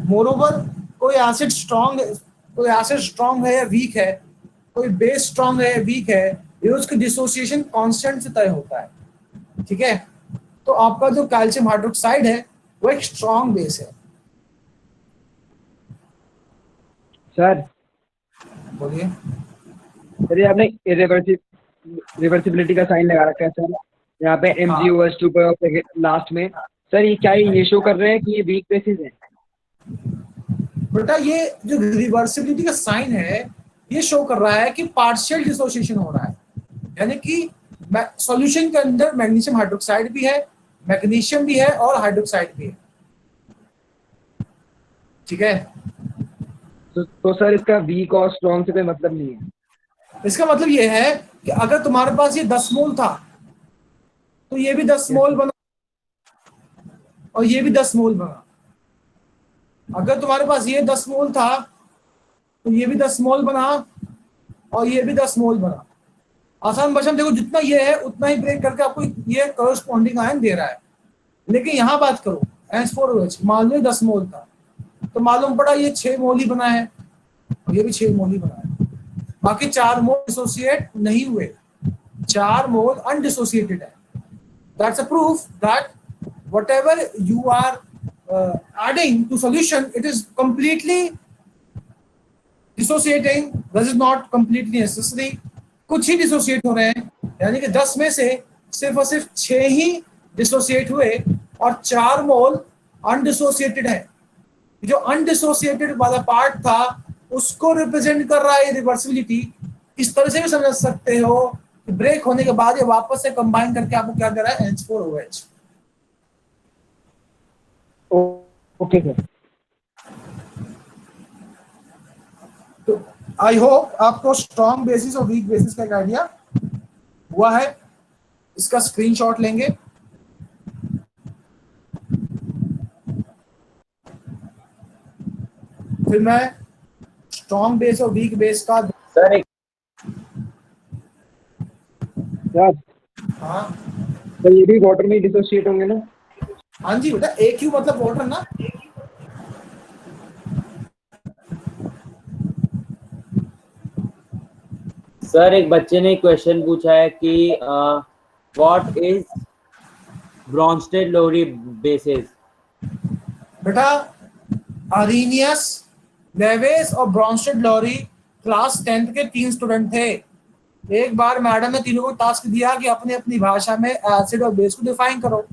S1: Moreover कोई एसिड स्ट्रांग है या वीक है, कोई बेस स्ट्रांग है या वीक है, ये उसकी डिसोसिएशन कांस्टेंट से तय होता है। ठीक है, तो आपका जो कैल्शियम हाइड्रोक्साइड है वो एक स्ट्रांग बेस है।
S3: सर
S1: बोलिए।
S3: सर ये आपने रिवर्सिबिलिटी का साइन लगा रखा है सर, यहाँ पे MgOH2 पर लास्ट में। सर ये क्या ये शो कर रहे हैं कि ये वीक बेसिस है?
S1: बेटा ये जो रिवर्सिबिलिटी का साइन है ये शो कर रहा है कि पार्शियल डिसोसिएशन हो रहा है, यानी कि सॉल्यूशन के अंदर मैग्नीशियम हाइड्रोक्साइड भी है, मैग्नीशियम भी है और हाइड्रोक्साइड भी है। ठीक है,
S3: तो सर इसका वीक और स्ट्रॉन्ग से कोई मतलब नहीं है?
S1: इसका मतलब ये है कि अगर तुम्हारे पास ये 10 मोल था तो ये भी 10 मोल बना और ये भी 10 मोल बना। अगर तुम्हारे पास ये 10 मोल था तो ये भी 10 मोल बना और ये भी 10 मोल बना। आसान भाषा में देखो, जितना ये है उतना ही ब्रेक करके आपको ये कॉरेस्पॉन्डिंग आयन दे रहा है। लेकिन यहाँ बात करो H4OH, मान लो 10 मोल था तो मालूम पड़ा ये 6 मोल ही बना है और ये भी 6 मोल ही बना है, बाकी 4 मोल डिसोसिएट नहीं हुए, 4 मोल अनडिसोसिएटेड है। That's a proof that whatever you are adding to solution, it is completely dissociating. This is not completely necessary. कुछ ही डिसोसिएट हो रहे हैं, यानी कि 10 में से सिर्फ और सिर्फ 6 ही डिसोसिएट हुए और 4 मोल अनडिसोसिएटेड है। जो अनडिसोसिएटेड वाला पार्ट था उसको रिप्रेजेंट कर रहा है रिवर्सिबिलिटी। इस तरह से भी समझ सकते हो कि ब्रेक होने के बाद ये वापस से कंबाइन करके आपको क्या दे रहा है? H4OH।
S3: Okay sir.
S1: तो आई होप आपको स्ट्रॉन्ग बेसिस और वीक बेसिस का एक आइडिया हुआ है। इसका स्क्रीनशॉट लेंगे। फिर मैं स्ट्रॉन्ग बेस और वीक बेस का
S11: सर
S1: हाँ
S3: तो ये भी वाटर में डिसोसिएट होंगे ना?
S1: हाँ जी बेटा, AQ मतलब वाटर ना।
S11: सर एक बच्चे ने क्वेश्चन पूछा है कि what is Bronsted Lowry bases?
S1: बेटा अरीनियस, लेवेस और ब्रॉन्स्टेड लोरी क्लास 10th के 3 स्टूडेंट थे। एक बार मैडम ने तीनों को टास्क दिया कि अपनी अपनी भाषा में एसिड और बेस को डिफाइन करो।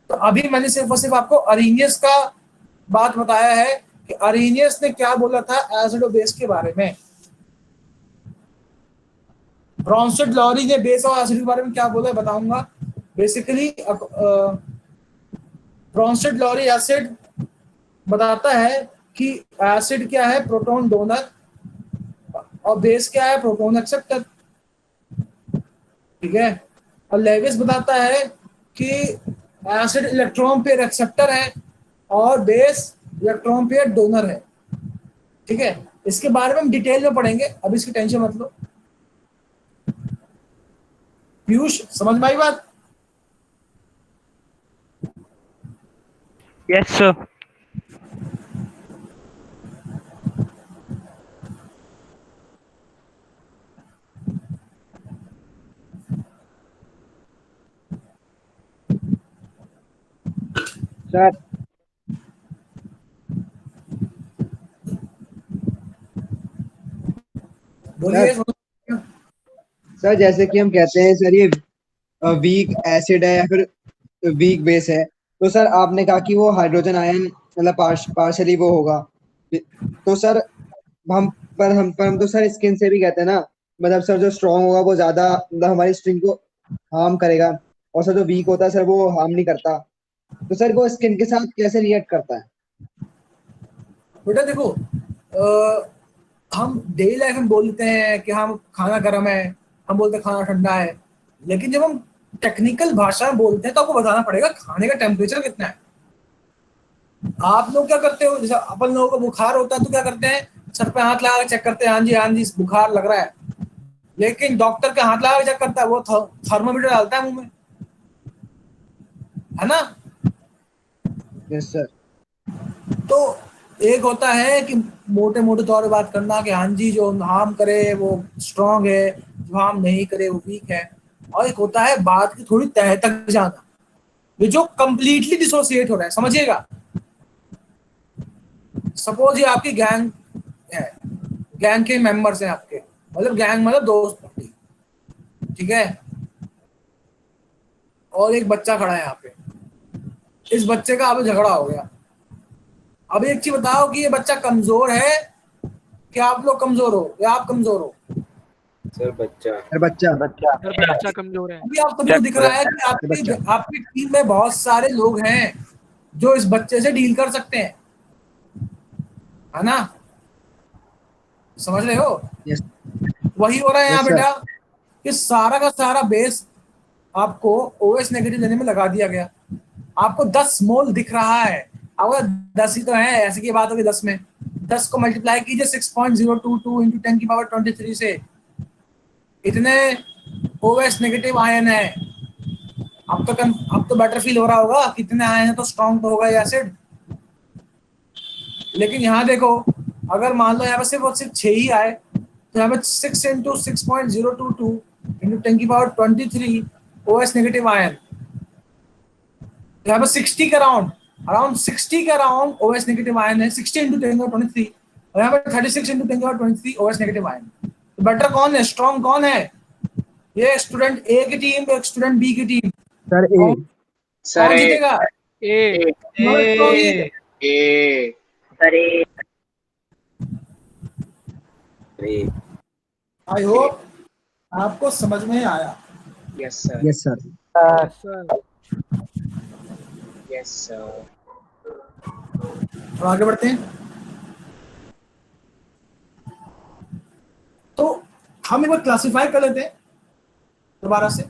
S1: तो अभी मैंने सिर्फ और सिर्फ आपको अरीनियस का बात बताया है कि अरीनियस ने क्या बोला था एसिड और बेस के बारे में। ब्रॉन्स्टेड लोरी ने बेस और एसिड के बारे में क्या बोला है बताऊंगा। बेसिकली ब्रॉन्स्टेड लोरी एसिड बताता है कि एसिड क्या है? प्रोटॉन डोनर, और बेस क्या है? Proton acceptor. ठीक है, और लेविस बताता है कि एसिड इलेक्ट्रॉन पेयर एक्सेप्टर है और बेस इलेक्ट्रॉन पेयर डोनर है। ठीक है, इसके बारे में हम डिटेल में पढ़ेंगे, अब इसकी टेंशन मत लो। पीयूष समझ में आई बात?
S7: Yes sir.
S3: सर
S1: बोलिए।
S6: सर जैसे कि हम कहते हैं सर ये वीक एसिड है या फिर वीक बेस है, तो सर आपने कहा कि वो हाइड्रोजन आयन मतलब पार्शली वो होगा। तो सर हम
S3: पर हम तो सर स्किन से भी कहते हैं ना, मतलब सर जो स्ट्रांग होगा वो ज्यादा मतलब हमारी स्किन को हार्म करेगा, और सर जो वीक होता है सर वो हार्म नहीं करता, तो सर वो स्किन के साथ कैसे रिएक्ट करता है?
S1: बेटा देखो, हम डेली लाइफ में बोलते हैं कि हम खाना गर्म है, हम बोलते हैं खाना ठंडा है, लेकिन जब हम टेक्निकल भाषा में बोलते हैं तो आपको बताना पड़ेगा खाने का टेम्परेचर कितना है। आप लोग क्या करते हो, जैसे अपन लोगों को बुखार होता है तो क्या करते हैं, सर पे हाथ लगा के चेक करते हैं, हाँ जी बुखार लग रहा है, लेकिन डॉक्टर के हाथ लगा के चेक करता है, वो थर्मामीटर डालता है मुंह में, है ना।
S3: Yes sir.
S1: तो एक होता है कि मोटे मोटे तौर पे बात करना कि हाँ जी जो हार्म करे वो स्ट्रांग है, जो हार्म नहीं करे वो वीक है, और एक होता है बात की थोड़ी तह तक जाना, ये जो कंप्लीटली डिसोसिएट हो रहा है। समझिएगा, सपोज ये आपकी गैंग है, गैंग के मेंबर्स हैं आपके, मतलब गैंग मतलब दोस्त पार्टी, ठीक है, और एक बच्चा खड़ा है यहाँ पे, इस बच्चे का अब झगड़ा हो गया। अब एक चीज बताओ कि ये बच्चा कमजोर है कि आप लोग कमजोर हो या आप कमजोर हो?
S9: सर बच्चा
S5: बच्चा कमजोर है।
S1: अभी आप सभी को दिख रहा है कि आपकी टीम में बहुत सारे लोग हैं जो इस बच्चे से डील कर सकते हैं, है ना, समझ रहे हो?
S3: यस
S1: वही हो रहा है यहाँ
S3: यस सर।
S1: बेटा कि सारा का सारा बेस आपको OS नेगेटिव लेने में लगा दिया गया। आपको 10 मोल दिख रहा है, अगर 10 ही तो है, ऐसी की बात होगी 10 में, 10 को मल्टीप्लाई कीजिए 6.022 इंटू 10 की पावर 23 से, इतने OS नेगेटिव आयन है। अब तो बेटर फील हो रहा होगा, कितने आयन है तो स्ट्रॉन्ग तो होगा ये एसिड। लेकिन यहाँ देखो, अगर मान लो यहाँ पे सिर्फ 6 ही आए, तो यहाँ पे 6 इंटू 6.022 इंटू 10 की पावर 23 OS नेगेटिव आयन, यहाँ पे 60 के अराउंड 60 के अराउंड OS नेगेटिव आयन है, 60 इंटू 10 की पावर 23, और यहाँ पे 36 इंटू 10 की पावर 23 OS नेगेटिव आयन। तो बेटर कौन है, स्ट्रॉन्ग कौन है? ये स्टूडेंट ए की टीम, एक स्टूडेंट बी की टीम,
S3: सर ए।
S1: कौन जीतेगा?
S5: ए
S1: आई होप आपको समझ में आया।
S5: Yes sir.
S3: Yes sir.
S5: Yes sir.
S1: तो आगे बढ़ते हैं। तो हम एक बार क्लासिफाई कर लेते हैं दोबारा से।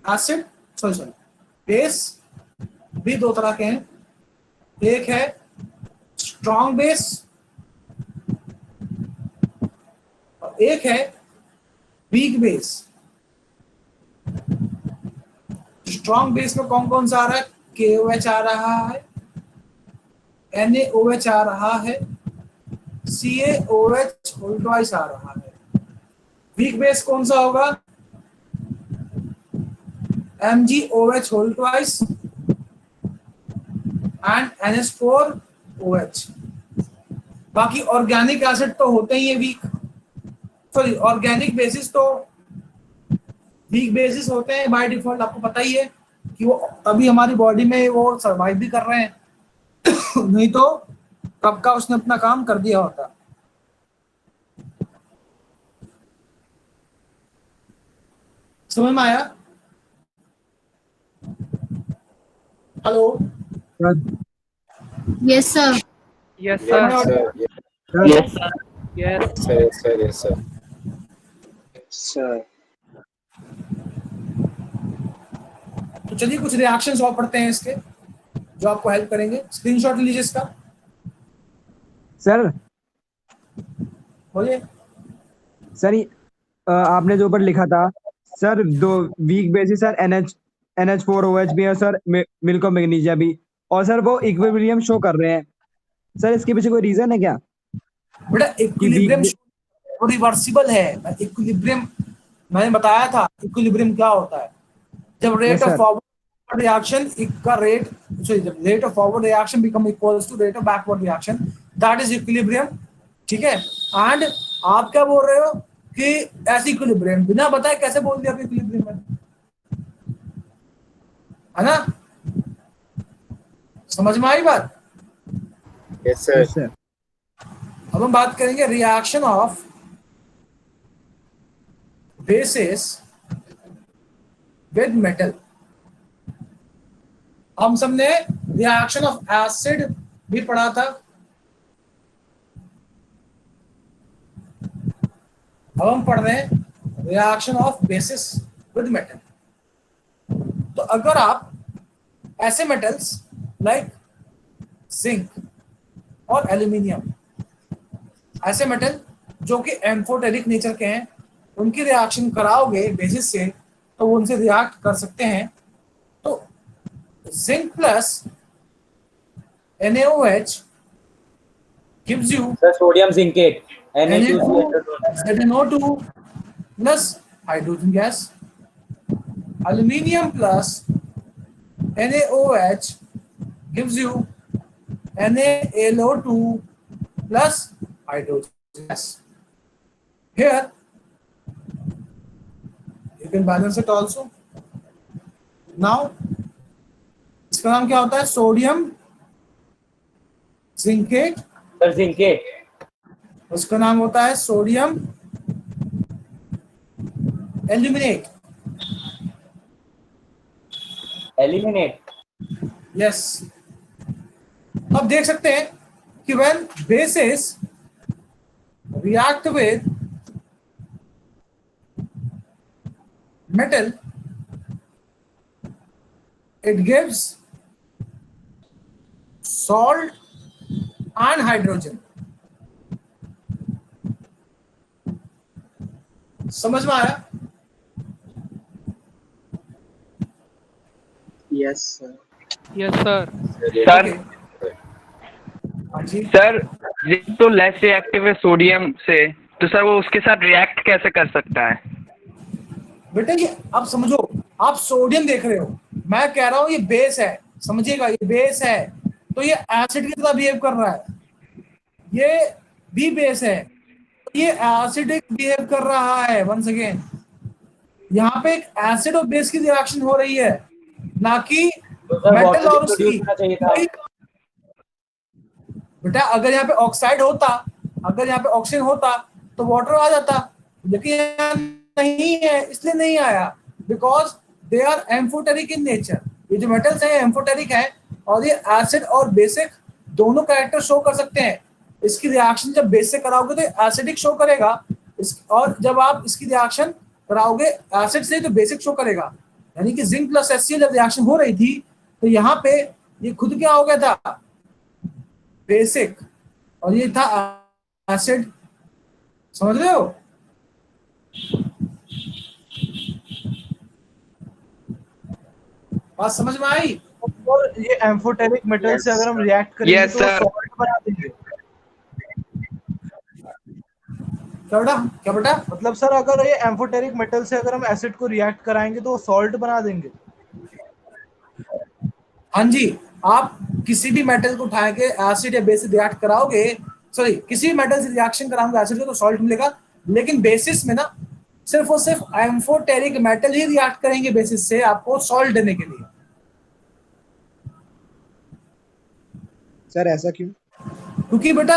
S1: एसिड सॉरी बेस भी दो तरह के हैं, एक है स्ट्रॉन्ग बेस और एक है वीक बेस। स्ट्रॉन्ग बेस में कौन कौन सा आ रहा है? KOH आ रहा है, NaOH आ रहा है, CaOH होल ट्वाइस आ रहा है। वीक बेस कौन सा होगा? MgOH whole twice and NH4OH। बाकी ऑर्गेनिक एसिड तो होते ही है वीक, सॉरी ऑर्गेनिक बेसिस तो वीक बेसिस होते हैं बाय डिफॉल्ट। आपको पता ही है कि वो तभी हमारी बॉडी में वो सर्वाइव भी कर रहे हैं नहीं तो कब का उसने अपना काम कर दिया होता। समझ में आया? Hello?
S10: Yes sir.
S5: Yes
S9: Yes,
S5: sir.
S9: sir.
S7: Yes
S5: yes
S9: Sir, yes, sir, yes, sir.
S5: Sir.
S1: तो चलिए कुछ रिएक्शंस और पढ़ते हैं इसके जो आपको हेल्प करेंगे। स्क्रीनशॉट लीजिए इसका,
S3: सर
S1: बोलिए।
S3: सर आपने जो ऊपर लिखा था सर, दो वीक बेसिस सर NH4OH भी है सर, मिल्क और मैग्नीशिया भी, और सर वो इक्विलिब्रियम शो कर रहे हैं। सर इसके पीछे कोई रीजन है क्या?
S1: बेटा इक्विलिब्रियम रिवर्सिबल है। इक्विलिब्रियम मैंने बताया था, इक्विलिब्रियम क्या होता है? जब रेट ऑफ फॉरवर्ड रिएक्शन का रेट, सॉरी जब rate of forward reaction become equals to rate of backward reaction, that is equilibrium. ठीक है, एंड आप क्या बोल रहे हो कि ऐसी इक्विलिब्रियम बिना बताए कैसे बोल दिया आपने इक्विलिब्रियम में, है ना? समझ में आई बात?
S9: Yes, sir.
S3: Yes, sir.
S1: अब हम बात करेंगे reaction of basis with metal. हम सबने रिएक्शन ऑफ एसिड भी पढ़ा था। अब हम पढ़ रहे हैं reaction of basis with metal. तो अगर आप ऐसे मेटल्स लाइक जिंक और एल्यूमिनियम, ऐसे मेटल जो कि एम्फोटेरिक नेचर के हैं, उनकी रिएक्शन कराओगे बेसिस से तो वो उनसे रिएक्ट कर सकते हैं। तो zinc plus NaOH gives you
S11: sir sodium zincate
S1: ZnO2 plus hydrogen gas. Aluminium plus NaOH gives you NaLO2 plus hydrogen gas. Here you can balance it also. Now इसका नाम क्या होता है? Sodium zincate.
S11: Sir zincate.
S1: उसका नाम होता है सोडियम एल्यूमिनेट।
S11: एलिमिनेट।
S1: यस। अब देख सकते हैं कि when bases react with metal, it gives salt and hydrogen. समझ में आया?
S5: Yes, sir.
S7: Yes sir.
S12: Sir
S1: हाँ जी।
S12: सर ये तो लेस रिएक्टिव है सोडियम से, तो सर वो उसके साथ रिएक्ट कैसे कर सकता है?
S1: बेटा ये आप समझो, आप सोडियम देख रहे हो, मैं कह रहा हूं ये बेस है, समझिएगा ये बेस है, तो ये एसिड की तरह बिहेव कर रहा है। ये भी बेस है, तो ये एसिडिक बिहेव कर रहा है। वंस अगेन यहाँ पे एक एसिड और बेस की रिएक्शन हो रही है, ना कि मेटल और उसकी। बेटा अगर यहाँ पे ऑक्साइड होता, अगर यहाँ पे ऑक्सीजन होता तो वाटर आ जाता, लेकिन यहाँ नहीं है, इसलिए नहीं आया because they are amphoteric in nature. ये जो मेटल्स हैं एम्फोटेरिक है और ये एसिड और बेसिक दोनों कैरेक्टर शो कर सकते हैं। इसकी रिएक्शन जब बेस से कराओगे तो एसिडिक शो करेगा, और जब आप इसकी रिएक्शन कराओगे एसिड से तो बेसिक शो करेगा। यानी कि जिंक प्लस HCl जब रिएक्शन हो रही थी तो यहाँ पे ये खुद क्या हो गया था? बेसिक, और ये था एसिड। समझ रहे हो? बात समझ में आई?
S2: और ये एम्फोटेरिक मेटल से अगर हम रिएक्ट करेंगे
S12: Yes,
S2: तो
S12: sir.
S2: सॉल्ट बना देंगे।
S1: क्या बेटा?
S2: मतलब सर अगर ये एम्फोटेरिक मेटल से अगर हम एसिड को रिएक्ट कराएंगे तो सॉल्ट बना देंगे।
S1: हाँ जी, आप किसी भी मेटल को उठा के एसिड या बेस से रिएक्ट कराओगे, सॉरी किसी भी मेटल से रिएक्शन कराओगे एसिड को तो सॉल्ट मिलेगा। लेकिन बेसिस में ना सिर्फ और सिर्फ एम्फोटेरिक मेटल ही रिएक्ट करेंगे बेसिस से आपको सॉल्ट देने के लिए।
S3: सर ऐसा क्यों?
S1: क्योंकि बेटा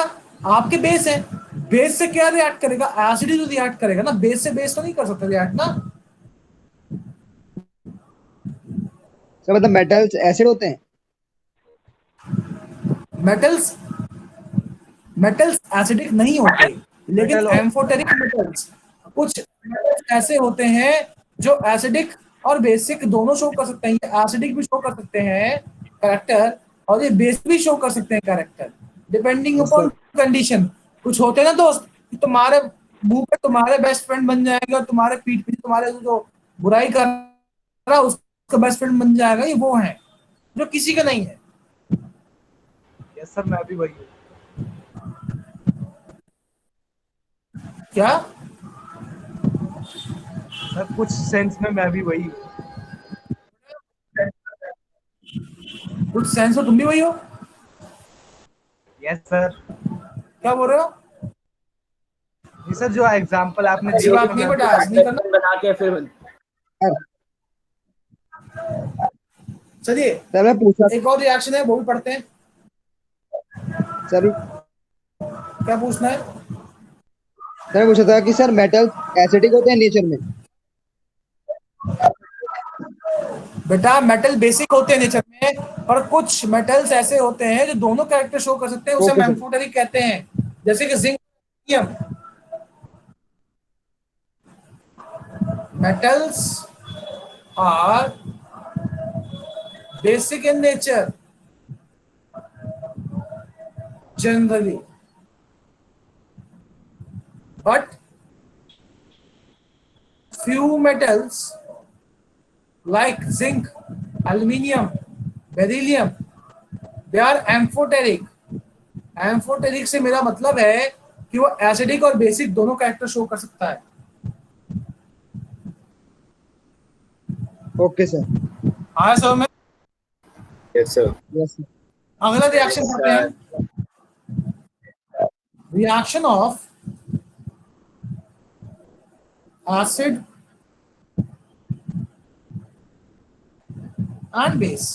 S1: आपके बेस है, बेस से क्या रिएक्ट करेगा? एसिड ही तो रिएक्ट करेगा ना, बेस से बेस तो नहीं कर सकता रिएक्ट ना।
S3: सर मतलब मेटल्स एसिड होते हैं?
S1: मेटल्स एसिडिक नहीं होते, लेकिन एम्फोटेरिक मेटल्स कुछ ऐसे होते हैं जो एसिडिक और बेसिक दोनों शो कर सकते हैं। ये एसिडिक भी शो कर सकते हैं कैरेक्टर, और ये बेस भी शो कर सकते हैं कैरेक्टर, डिपेंडिंग अपॉन कंडीशन। कुछ होते हैं ना दोस्त, तुम्हारे मुंह पे तुम्हारे बेस्ट फ्रेंड बन जाएगा, और तुम्हारे पीठ पीछे तुम्हारे जो बुराई कर रहा है उसका बेस्ट फ्रेंड बन जाएगा। ये वो है जो किसी का नहीं है।
S2: यस सर, मैं भी वही हूँ।
S1: क्या
S2: सर कुछ सेंस में मैं भी वही हूँ।
S1: कुछ सेंस हो तुम भी वही हो?
S2: Yes sir.
S1: क्या बोल रहे हो?
S2: ये सर जो एग्जांपल आपने
S1: अच्छी बात नहीं बेटा, ऐसे नहीं करना।
S11: बना के फिर
S1: चलिए
S3: सर मैं पूछा
S1: एक और रिएक्शन है वो भी पढ़ते हैं।
S3: सर
S1: क्या पूछना है?
S3: सर पूछा था कि सर मेटल एसिडिक होते हैं नेचर में।
S1: बेटा मेटल बेसिक होते हैं नेचर में, पर कुछ मेटल्स ऐसे होते हैं जो दोनों कैरेक्टर शो कर सकते हैं, उसे हम
S3: ओके सर।
S1: एम्फोटेरिक कहते हैं, जैसे कि zinc. metals are basic in nature generally, but few metals like zinc, aluminium, beryllium, they are amphoteric. Amphoteric से मेरा मतलब है कि वो एसिडिक और बेसिक दोनों कैरेक्टर शो कर सकता है।
S3: Okay sir.
S1: हाँ सर में
S9: यस सर।
S3: Yes sir.
S1: अगला रिएक्शन करते हैं, reaction of acid and base.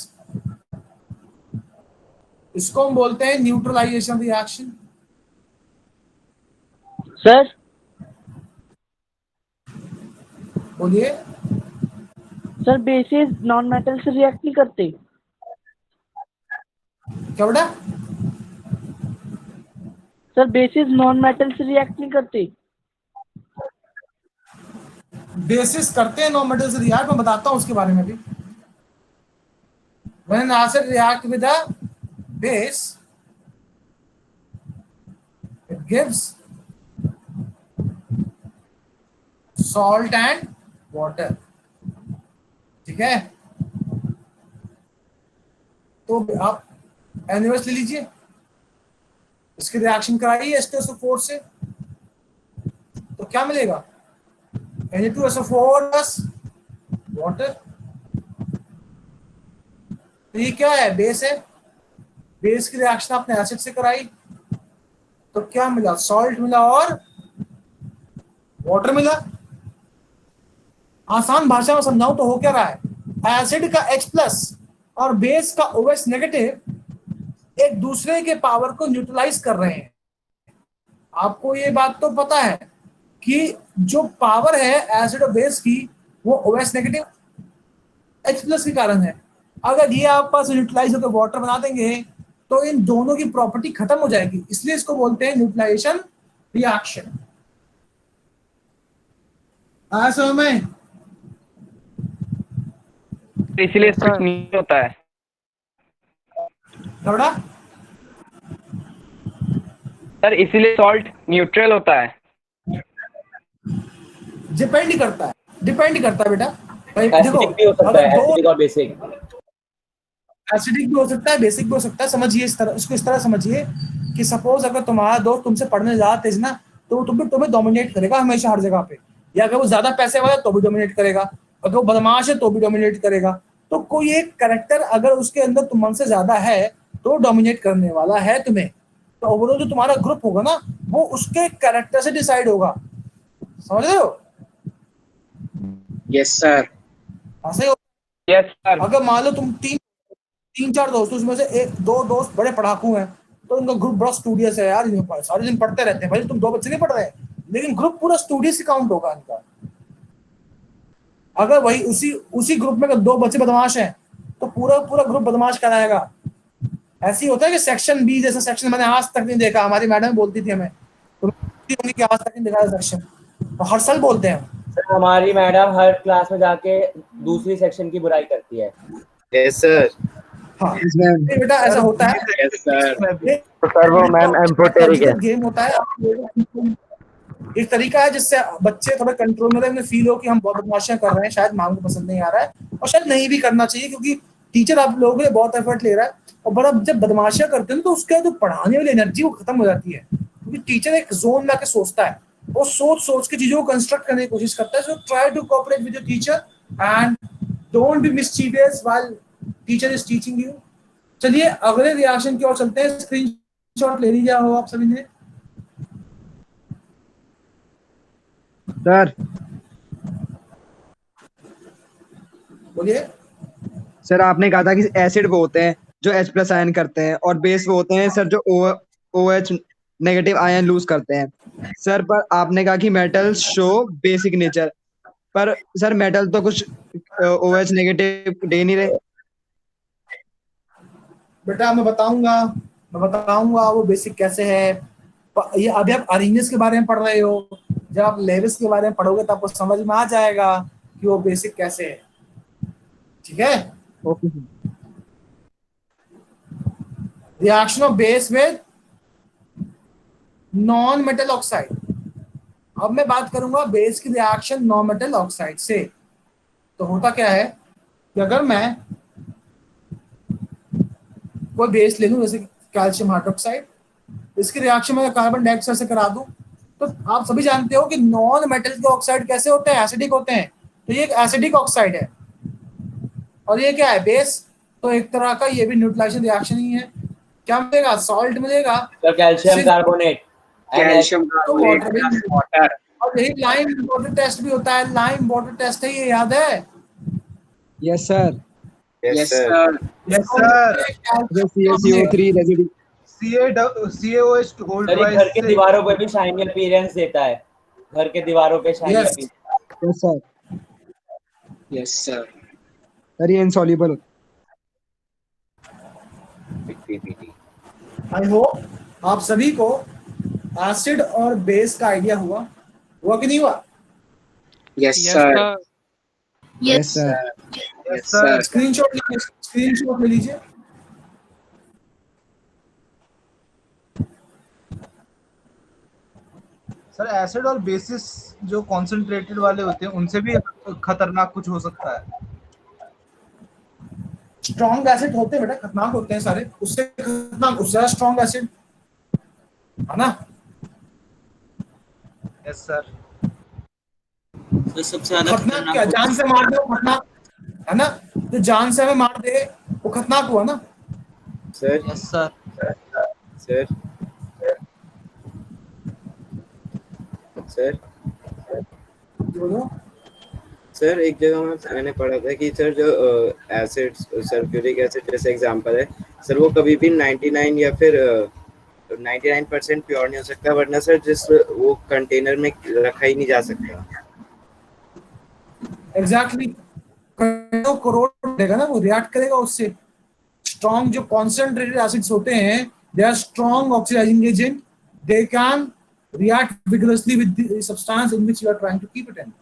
S1: इसको हम बोलते हैं न्यूट्रलाइजेशन रिएक्शन।
S13: सर
S1: बोलिए।
S13: सर बेसिस नॉन मेटल से रिएक्ट नहीं करते?
S1: क्या बेटा?
S13: सर बेसिस नॉन मेटल से रिएक्ट नहीं करते?
S1: बेसिस करते हैं नॉन मेटल से रिएक्ट, मैं बताता हूं उसके बारे में भी। When an acid react with a base, it gives salt and water। ठीक है, तो आप एनिवर्स ले लीजिए, इसकी रिएक्शन कराइए H2SO4 से, तो क्या मिलेगा? Na2SO4 plus water. तो ये क्या है? बेस है। बेस की रिएक्शन आपने एसिड से कराई, तो क्या मिला? सॉल्ट मिला और वाटर मिला। आसान भाषा में समझाऊं तो हो क्या रहा है? एसिड का H प्लस और बेस का OH नेगेटिव एक दूसरे के पावर को न्यूट्रलाइज कर रहे हैं। आपको ये बात तो पता है कि जो पावर है एसिड और बेस की, वो OH नेगेटिव H प्लस के कारण है। अगर ये आप पास न्यूट्रलाइज होकर वाटर बना देंगे तो इन दोनों की प्रॉपर्टी खत्म हो जाएगी, इसलिए इसको बोलते हैं न्यूट्रलाइजेशन रिएक्शन। आया समझ में?
S12: इसीलिए कुछ नहीं होता है।
S1: थोड़ा
S12: सर इसीलिए सॉल्ट न्यूट्रल होता है।
S1: डिपेंड करता है, डिपेंड करता है बेटा। भाई देखो,
S11: एसिडिक भी हो सकता है, एसिडिक और बेसिक।
S1: एसिडिक भी हो सकता है, बेसिक भी हो सकता है। समझिए इस तरह, इसको इस तरह समझिए कि सपोज अगर तुम्हारा दोस्त तुमसे पढ़ने ज्यादा तेज ना, तो वो तुम्हें डोमिनेट करेगा हमेशा हर जगह पे। या अगर वो ज्यादा पैसे वाला है तो भी डोमिनेट करेगा, अगर वो बदमाश है तो भी डोमिनेट करेगा। तो कोई एक कैरेक्टर अगर उसके अंदर तुम से ज्यादा है तो डोमिनेट करने वाला है तुम्हें। तो ओवरऑल जो तुम्हारा ग्रुप होगा ना, वो उसके कैरेक्टर से डिसाइड होगा। समझ रहे हो?
S5: Yes sir.
S1: ऐसे ही
S12: यस सर।
S1: अगर मान लो तुम तीन चार दोस्त, उसमें से एक दो दोस्त बड़े पढ़ाकू हैं, तो उनका ग्रुप बड़ा स्टूडियस है यार, सारे दिन पढ़ते रहते हैं। भाई तुम दो बच्चे नहीं पढ़ रहे, लेकिन ग्रुप पूरा स्टूडियस ही काउंट होगा इनका। अगर वही उसी ग्रुप में अगर दो बच्चे बदमाश हैं तो पूरा ग्रुप बदमाश कराएगा। ऐसे ही होता है कि सेक्शन बी जैसा सेक्शन मैंने आज तक नहीं देखा। हमारी मैडम बोलती थी हमें, तो आज तक नहीं देखा सेक्शन, तो हर साल बोलते हैं।
S11: सर हमारी मैडम हर क्लास में जाके दूसरी सेक्शन की बुराई करती है।
S9: Yes sir.
S1: हाँ बेटा ऐसा होता है।
S9: Yes sir.
S4: तो सर वो मैम एम्फोटेरिक है।
S1: गेम होता है, एक तरीका है जिससे बच्चे थोड़ा कंट्रोल में रहे, उन्हें फील हो कि हम बहुत बदमाशियां कर रहे हैं, शायद मैम को पसंद नहीं आ रहा है, और शायद नहीं भी करना चाहिए, क्योंकि टीचर आप लोगों के लिए बहुत एफर्ट ले रहा है। और बड़ा जब बदमाशियां करते हैं तो उसके जो पढ़ाने वाली एनर्जी वो खत्म हो जाती है, क्योंकि टीचर एक जोन में आके सोचता है, वो सोच के चीजों को कंस्ट्रक्ट करने की कोशिश करता है। So try to cooperate with your teacher and don't be mischievous while teacher is teaching you. चलिए अगले रिएक्शन की ओर चलते हैं। स्क्रीनशॉट ले लीजिए हो आप सभी ने।
S3: सर
S1: बोलिए।
S3: सर आपने कहा था कि एसिड वो होते हैं जो H प्लस आयन करते हैं, और बेस वो होते हैं सर जो OH नेगेटिव आयन लूज करते हैं। सर पर आपने कहा कि मेटल शो बेसिक नेचर, पर सर मेटल तो कुछ OH नेगेटिव दे नहीं रहे।
S1: बेटा मैं बताऊंगा वो बेसिक कैसे है। ये अभी आप अरेंजेस के बारे में पढ़ रहे हो, जब आप लेविस के बारे में पढ़ोगे तो आपको समझ में आ जाएगा कि वो बेसिक कैसे है। ठीक है।
S3: Okay.
S1: Reaction of base with non metal oxide. अब मैं बात करूंगा बेस की रिएक्शन नॉन मेटल ऑक्साइड से। तो होता क्या है कि अगर मैं कोई बेस ले लूं जैसे कैल्शियम हाइड्रोक्साइड, इसकी रिएक्शन में कार्बन डाइऑक्साइड से करा दूं, तो आप सभी जानते हो कि नॉन मेटल के ऑक्साइड कैसे होते हैं, एसिडिक होते हैं। तो ये एक एसिडिक ऑक्साइड है और ये क्या है, बेस। तो एक तरह का ये भी न्यूट्रलाइजेशन रिएक्शन ही है। क्या मिलेगा, सॉल्ट मिलेगा,
S11: calcium carbonate,
S5: calcium carbonate, water.
S1: और यही लाइम वाटर टेस्ट भी होता है। लाइम वाटर टेस्ट है, ये याद है?
S3: Yes sir.
S5: Yes sir.
S2: Yes sir.
S3: CaCO3 residue.
S2: CaOH hold
S11: sir, ये घर के दीवारों पे भी शाइनी अपीयरेंस देता है। घर के दीवारों पे shiny
S1: Yes.
S11: Appearance.
S3: Yes sir.
S5: Yes sir.
S3: Sir ये इनसॉल्युबल।
S1: आई होप आप सभी को एसिड और बेस का आइडिया हुआ कि नहीं हुआ?
S5: Yes sir.
S3: Yes sir.
S5: Yes sir.
S1: Screenshot ले लीजिए।
S2: सर एसिड और बेसिस जो कॉन्सेंट्रेटेड वाले होते हैं उनसे भी खतरनाक कुछ हो सकता है।
S1: स्ट्रॉन्ग एसिड होते हैं बेटा, खतरनाक होते हैं सारे। उससे खतरनाक उससे ज्यादा स्ट्रॉन्ग एसिड है ना।
S2: Yes sir.
S8: तो सबसे ज्यादा
S1: खतरनाक क्या, जान से मार दे वो खतरनाक है ना। जो जान से हमें मार दे वो खतरनाक हुआ ना।
S9: Sir.
S2: Yes sir.
S9: Sir. Sir.
S1: बोलो।
S9: सर एक जगह मैंने पढ़ा था कि सर जो एसिड, सल्फ्यूरिक एसिड जैसे एग्जांपल है सर, वो कभी भी 99 या फिर 99% प्योर नहीं हो सकता, वरना सर जिस वो कंटेनर में रखा ही नहीं जा सकता।
S1: एग्जैक्टली करोड़ देगा ना, वो रिएक्ट करेगा उससे। स्ट्रॉन्ग जो कॉन्सेंट्रेटेड एसिड्स होते हैं, they are strong oxidizing agent, they can react vigorously with the substance in which you are trying to keep it in.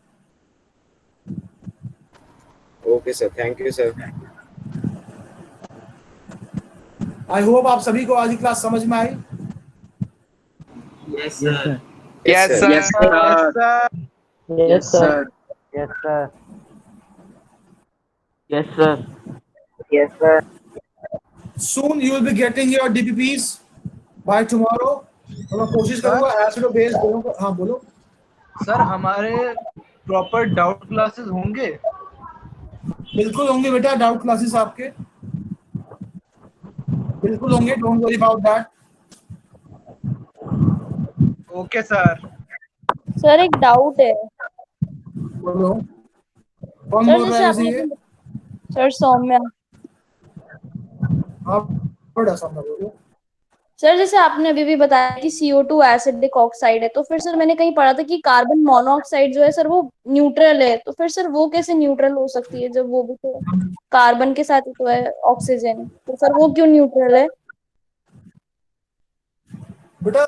S9: Okay sir, thank you sir.
S1: I hope आप सभी को आज की क्लास समझ में आई।
S8: Yes sir.
S7: Yes sir.
S5: Yes sir.
S11: Yes sir.
S8: Yes sir.
S11: Yes sir.
S8: Yes sir.
S1: Soon you will be getting your DPPs by tomorrow. तो मैं कोशिश करूंगा एसिड और बेस दोनों को। हाँ बोलो
S2: सर, हमारे प्रॉपर डाउट क्लासेस होंगे?
S1: बिल्कुल होंगे बेटा, डाउट क्लासेस आपके बिल्कुल होंगे, don't worry about that.
S2: Okay sir.
S10: Sir एक डाउट है।
S1: बोलो कौन
S10: सर
S1: बोल रहा
S10: जैसे
S1: है
S10: आपने
S1: ये?
S10: सर सौम्या।
S1: आप बड़ा सामने बोलो।
S10: सर जैसे आपने अभी भी बताया कि CO2 एसिडिक ऑक्साइड है, तो फिर सर मैंने कहीं पढ़ा था कि कार्बन मोनोऑक्साइड जो है सर वो न्यूट्रल है। तो फिर सर वो कैसे न्यूट्रल हो सकती है जब वो भी तो कार्बन के साथ ही तो है ऑक्सीजन, तो सर वो क्यों न्यूट्रल है?
S1: बेटा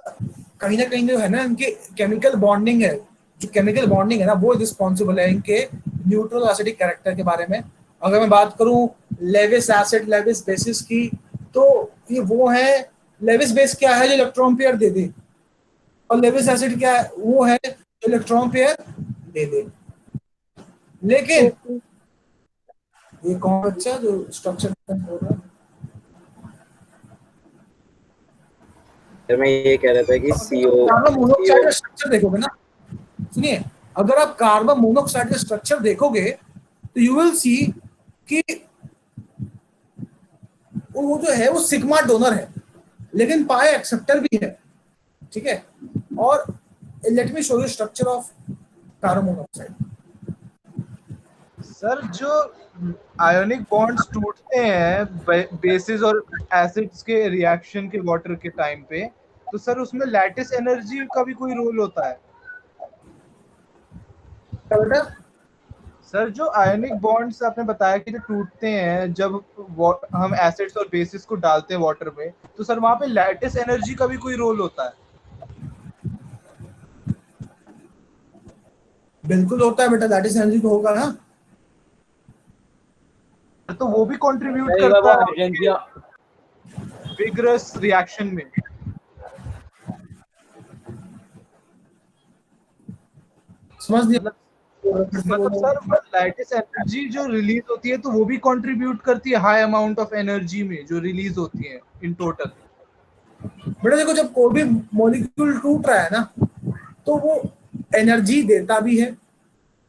S1: कहीं ना कहीं जो है ना, इनके केमिकल बॉन्डिंग है, जो केमिकल बॉन्डिंग है ना वो रिस्पॉन्सिबल है इनके न्यूट्रल एसिडिक कैरेक्टर के बारे में। अगर मैं बात करूं लेविस एसिड, लेविस बेसिस की, तो ये वो है। लेविस बेस क्या है, जो इलेक्ट्रॉन पेयर दे दे, और लेविस एसिड क्या है, वो है जो इलेक्ट्रॉन पेयर दे दे। लेकिन ये कौन बच्चा जो स्ट्रक्चर बोल रहा है?
S9: सर मैं ये कह रहा था कि
S1: कार्बन मोनोऑक्साइड का स्ट्रक्चर देखोगे ना, सुनिए, अगर आप कार्बन मोनोऑक्साइड का स्ट्रक्चर देखोगे तो यू विल सी कि वो जो है वो सिग्मा डोनर है, लेकिन पाई एक्सेप्टर भी है। ठीक है, और let me show you structure of carbon monoxide.
S2: Sir जो आयोनिक बॉन्ड्स टूटते हैं बेसिस और एसिड्स के रिएक्शन के वाटर के टाइम पे, तो सर उसमें लैटिस एनर्जी का भी कोई रोल होता है?
S1: क्या बेटा?
S2: सर जो आयनिक बॉन्ड्स आपने बताया कि जो टूटते हैं जब हम एसिड्स और बेसिस को डालते हैं वाटर में, तो सर वहां पे लैटिस एनर्जी का भी कोई रोल होता है?
S1: बिल्कुल होता है बेटा, लैटिस एनर्जी तो होगा ना।
S2: तो वो भी कंट्रीब्यूट
S11: सर एक बार
S2: करता
S11: वो
S2: है
S11: हाइड्रेंजिया
S2: विग्रस रिएक्शन में।
S1: समझ लिया?
S2: मतलब सर लैटिस एनर्जी जो रिलीज होती है तो वो भी कंट्रीब्यूट करती है हाई अमाउंट ऑफ एनर्जी में जो रिलीज होती है इन टोटल।
S1: बेटा देखो, जब कोई भी मॉलिक्यूल टूट रहा है ना, तो वो एनर्जी देता भी है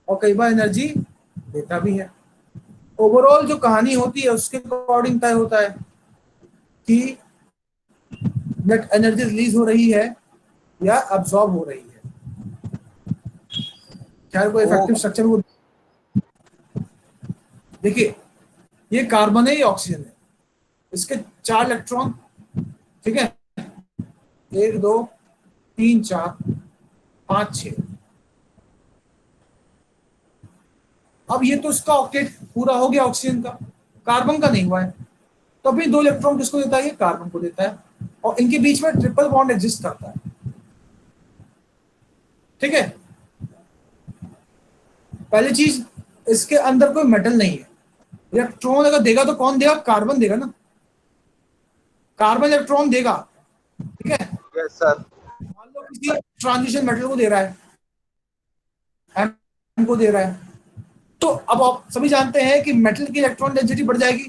S1: और कई बार एनर्जी देता भी है। ओवरऑल जो कहानी होती है उसके अकॉर्डिंग तय होता है कि नेट एनर्जी रिलीज हो रही है या अब्सॉर्ब हो रही है। क्या कोई इफेक्टिव स्ट्रक्चर वो देखिए, ये कार्बन है, ये ऑक्सीजन है, इसके 4 इलेक्ट्रॉन, ठीक है, 1 2 3 4 5 6। अब ये तो इसका ऑक्टेट पूरा हो गया ऑक्सीजन का, कार्बन का नहीं हुआ है, तो अभी 2 इलेक्ट्रॉन किसको देता है? ये कार्बन को देता है, और इनके बीच में ट्रिपल बॉन्ड एग्जिस्ट करता है, ठीक है। पहली चीज, इसके अंदर कोई मेटल नहीं है। इलेक्ट्रॉन अगर देगा तो कौन देगा? कार्बन देगा ना, कार्बन इलेक्ट्रॉन देगा, ठीक है।
S2: Yes sir.
S1: मान लो किसी ट्रांजिशन मेटल को दे रहा है, एम को दे रहा है, तो अब आप सभी जानते हैं कि मेटल की इलेक्ट्रॉन डेंसिटी बढ़ जाएगी,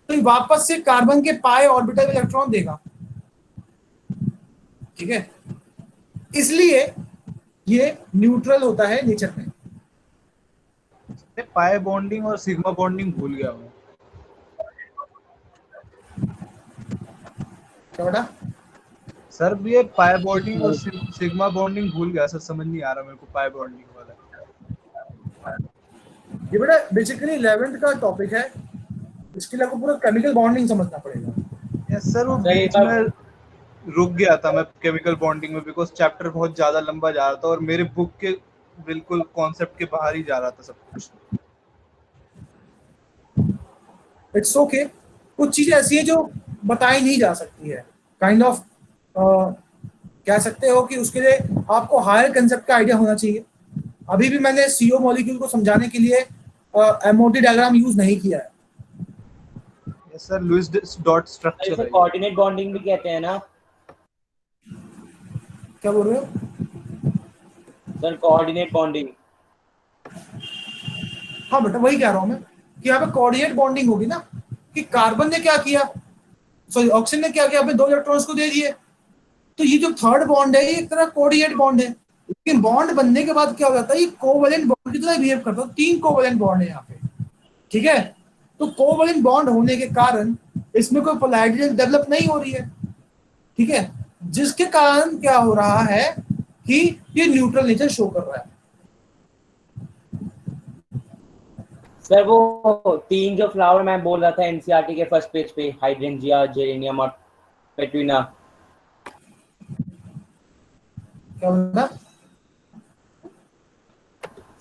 S1: तो ये वापस से कार्बन के पाई ऑर्बिटल में इलेक्ट्रॉन देगा, ठीक है। इसलिए ये न्यूट्रल होता है नेचर में।
S2: पाई बॉन्डिंग और सिग्मा बॉन्डिंग भूल गया मैं।
S1: क्या बेटा?
S2: सर ये पाई बॉन्डिंग और सिग्मा बॉन्डिंग भूल गया सर, समझ नहीं आ रहा मेरे को पाई बॉन्डिंग वाला।
S1: ये बेटा बेसिकली 11th का टॉपिक है, इसके लिए आपको पूरा केमिकल बॉन्डिंग समझना पड़ेगा।
S2: यस सर, वो बीच में रुक गया था मैं केमिकल बॉन्डिंग में, बिकॉज चैप्टर बहुत ज्यादा लंबा जा रहा था और मेरे बुक के बिल्कुल कॉन्सेप्ट के बाहर ही जा रहा था सब कुछ।
S1: इट्स ओके, कुछ चीजें ऐसी है जो बताई नहीं जा सकती है, काइंड ऑफ कह सकते हो कि उसके लिए आपको हायर कंसेप्ट का आइडिया होना चाहिए। अभी भी मैंने सीओ मॉलिक्यूल को समझाने के लिए एमओटी डायग्राम यूज नहीं किया है।
S2: Yes sir, Lewis dot structure
S11: इसे कोऑर्डिनेट बॉन्डिंग भी कहते हैं ना?
S1: क्या बोल रहे हो
S11: सर? Coordinate bonding.
S1: हाँ बेटा, वही कह रहा हूं मैं कि यहाँ पे कोऑर्डिनेट बॉन्डिंग होगी ना, कि कार्बन ने क्या किया, सॉरी ऑक्सीजन ने क्या किया, अपने 2 इलेक्ट्रॉन्स को दे दिए, तो ये जो थर्ड बॉन्ड है ये एक तरह कोऑर्डिनेट बॉन्ड है। लेकिन बॉन्ड बनने के बाद क्या हो जाता है, ये कोवैलेंट बॉन्ड की तरह बिहेव करता है। 3 कोवैलेंट बॉन्ड है यहाँ पे, ठीक है। तो कोवैलेंट बॉन्ड होने के कारण इसमें कोई पोलैरिटी डेवलप नहीं हो रही है, ठीक है, जिसके कारण क्या हो रहा है कि ये न्यूट्रल नेचर शो कर रहा है।
S11: सर वो 3 जो फ्लावर मैं बोल रहा था एनसीईआरटी के फर्स्ट पेज पे, हाइड्रेंजिया, जेरेनियम और पेट्यूना।
S1: क्या बोला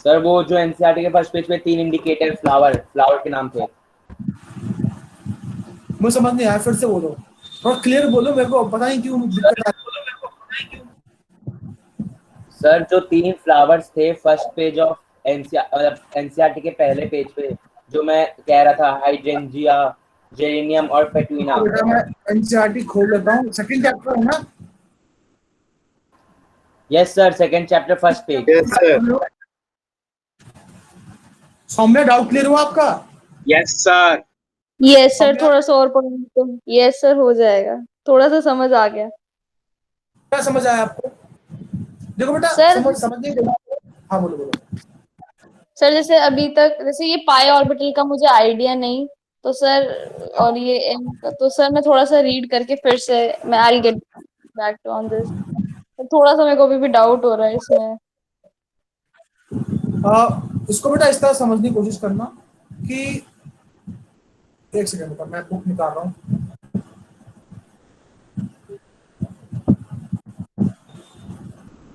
S11: सर? वो जो एनसीईआरटी के फर्स्ट पेज पे 3 इंडिकेटर फ्लावर के नाम थे।
S1: मुझे समझ नहीं आया, फिर से बोलो, थोड़ा क्लियर बोलो, मेरे को पता नहीं क्यों दिक्कत आ रही है।
S11: सर जो 3 फ्लावर्स थे फर्स्ट पेज ऑफ एनसीईआरटी के पहले पेज पे, जो मैं कह रहा था, हाइड्रेंजिया, जेरेनियम और पेट्यूना।
S1: बेटा मैं एनसीईआरटी खोल लेता हूँ, सेकंड चैप्टर है ना?
S11: Yes sir, second chapter first page.
S9: Yes sir.
S1: Saumya, doubt clear हुआ आपका?
S5: Yes sir.
S10: यस सर, थोड़ा सा और पढ़ेंगे तो यस सर हो जाएगा, थोड़ा सा समझ आ गया।
S1: क्या समझ आया आपको? देखो बेटा,
S10: सर
S1: समझ नहीं देगा। हाँ बोलो बोलो।
S10: सर जैसे अभी तक, जैसे ये पाई ऑर्बिटल का मुझे आइडिया नहीं, तो सर और ये m का, तो सर मैं थोड़ा सा रीड करके फिर से मैं I get back to on this. थोड़ा सा मेरे को अभी भी डाउट हो रहा है इसमें।
S1: इसको बेटा इस तरह समझने की कोशिश करना कि, एक सेकंड बेटा मैं बुक निकाल रहा हूँ।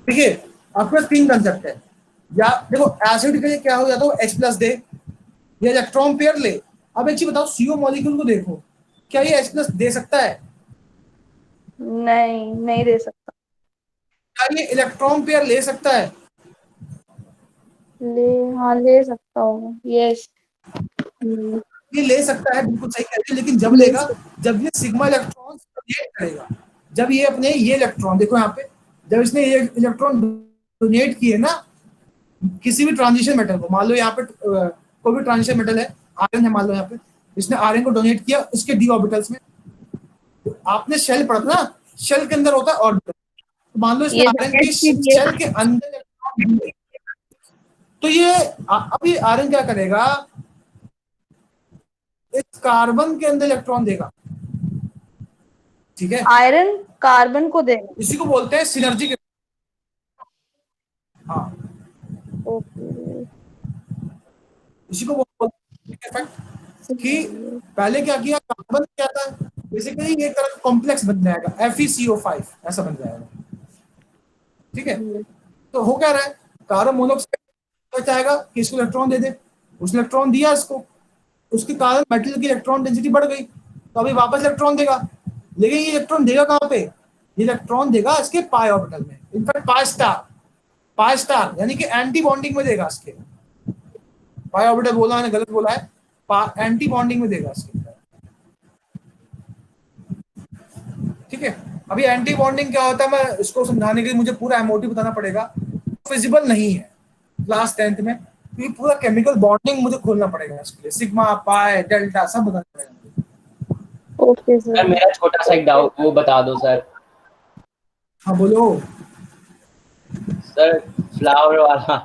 S1: ठीक है, आपके पास तीन कंसेप्ट है। या देखो एसिड के लिए क्या हो जाता है, H+ दे या इलेक्ट्रॉन पेयर ले। अब एक चीज बताओ, CO मॉलिक्यूल को देखो, क्या ये H+ दे सकता है?
S10: नहीं, नहीं दे सकता।
S1: क्या ये इलेक्ट्रॉन पेयर ले सकता है?
S10: हाँ ले सकता होगा, यस।
S1: ये ले सकता है, बिल्कुल सही कह रही है, लेकिन जब
S10: ले
S1: लेगा जब ये सिग्मा इलेक्ट्रॉन डोनेट करेगा। जब ये अपने ये इलेक्ट्रॉन देखो यहाँ पे, जब इसने ये इलेक्ट्रॉन डोनेट किए ना किसी भी ट्रांजिशन मेटल को, मान लो यहाँ पे कोई भी ट्रांजिशन मेटल है, आयरन है मान लो यहाँ पे, इसने आयरन को डोनेट किया उसके d ऑर्बिटल्स में। तो आपने शेल पढ़ा था ना, शेल के अंदर होता है ऑर्बिटल। तो मान लो इसने आयरन के शेल के अंदर इलेक्ट्रॉन दिए, तो ये अब ये आयरन क्या करेगा, इस कार्बन के अंदर इलेक्ट्रॉन देगा। ठीक है,
S10: आयरन कार्बन को देगा,
S1: इसी को बोलते हैं सिनर्जी के। हाँ, इसी को बोलते हैं इफेक्ट। कि पहले क्या किया, कार्बन क्या था, बेसिकली ये तरह कॉम्प्लेक्स बन जाएगा, FeCO5 ऐसा बन जाएगा। ठीक है, तो हो क्या रहा है, कार्बन मोनोऑक्साइड चाहेगा कि इसको इलेक्ट्रॉन दे दे, उसने इलेक्ट्रॉन दिया इसको, उसके कारण मेटल की इलेक्ट्रॉन डेंसिटी बढ़ गई, तो अभी वापस इलेक्ट्रॉन देगा। लेकिन ये इलेक्ट्रॉन देगा कहाँ पे, ये इलेक्ट्रॉन देगा इसके पाई ऑर्बिटल में, इनफैक्ट पाई स्टार यानी कि एंटी बॉन्डिंग में देगा इसके। पाई ऑर्बिटल बोला मैंने, गलत बोला है, एंटी बॉन्डिंग में देगा इसके। ठीक है, अभी एंटी बॉन्डिंग क्या होता है, मैं इसको समझाने के लिए मुझे पूरा MOT बताना पड़ेगा, फिजिबल नहीं है क्लास 10th में, तो ये पूरा केमिकल बॉन्डिंग मुझे खोलना पड़ेगा इसके लिए, सिग्मा पाई डेल्टा सब बताना पड़ेगा।
S10: ओके
S11: सर मेरा छोटा सा एक डाउट वो बता दो सर।
S1: हाँ बोलो
S11: सर, फ्लावर वाला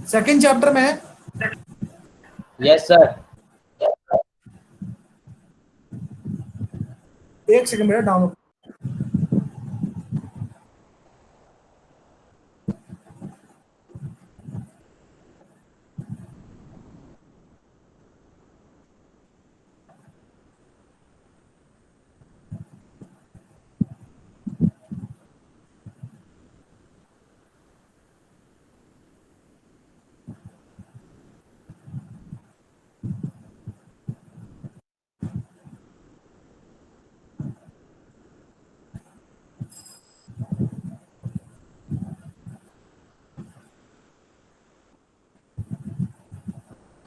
S1: सेकंड चैप्टर में है।
S11: Yes sir.
S1: एक सेकंड मेरा डाउनलोड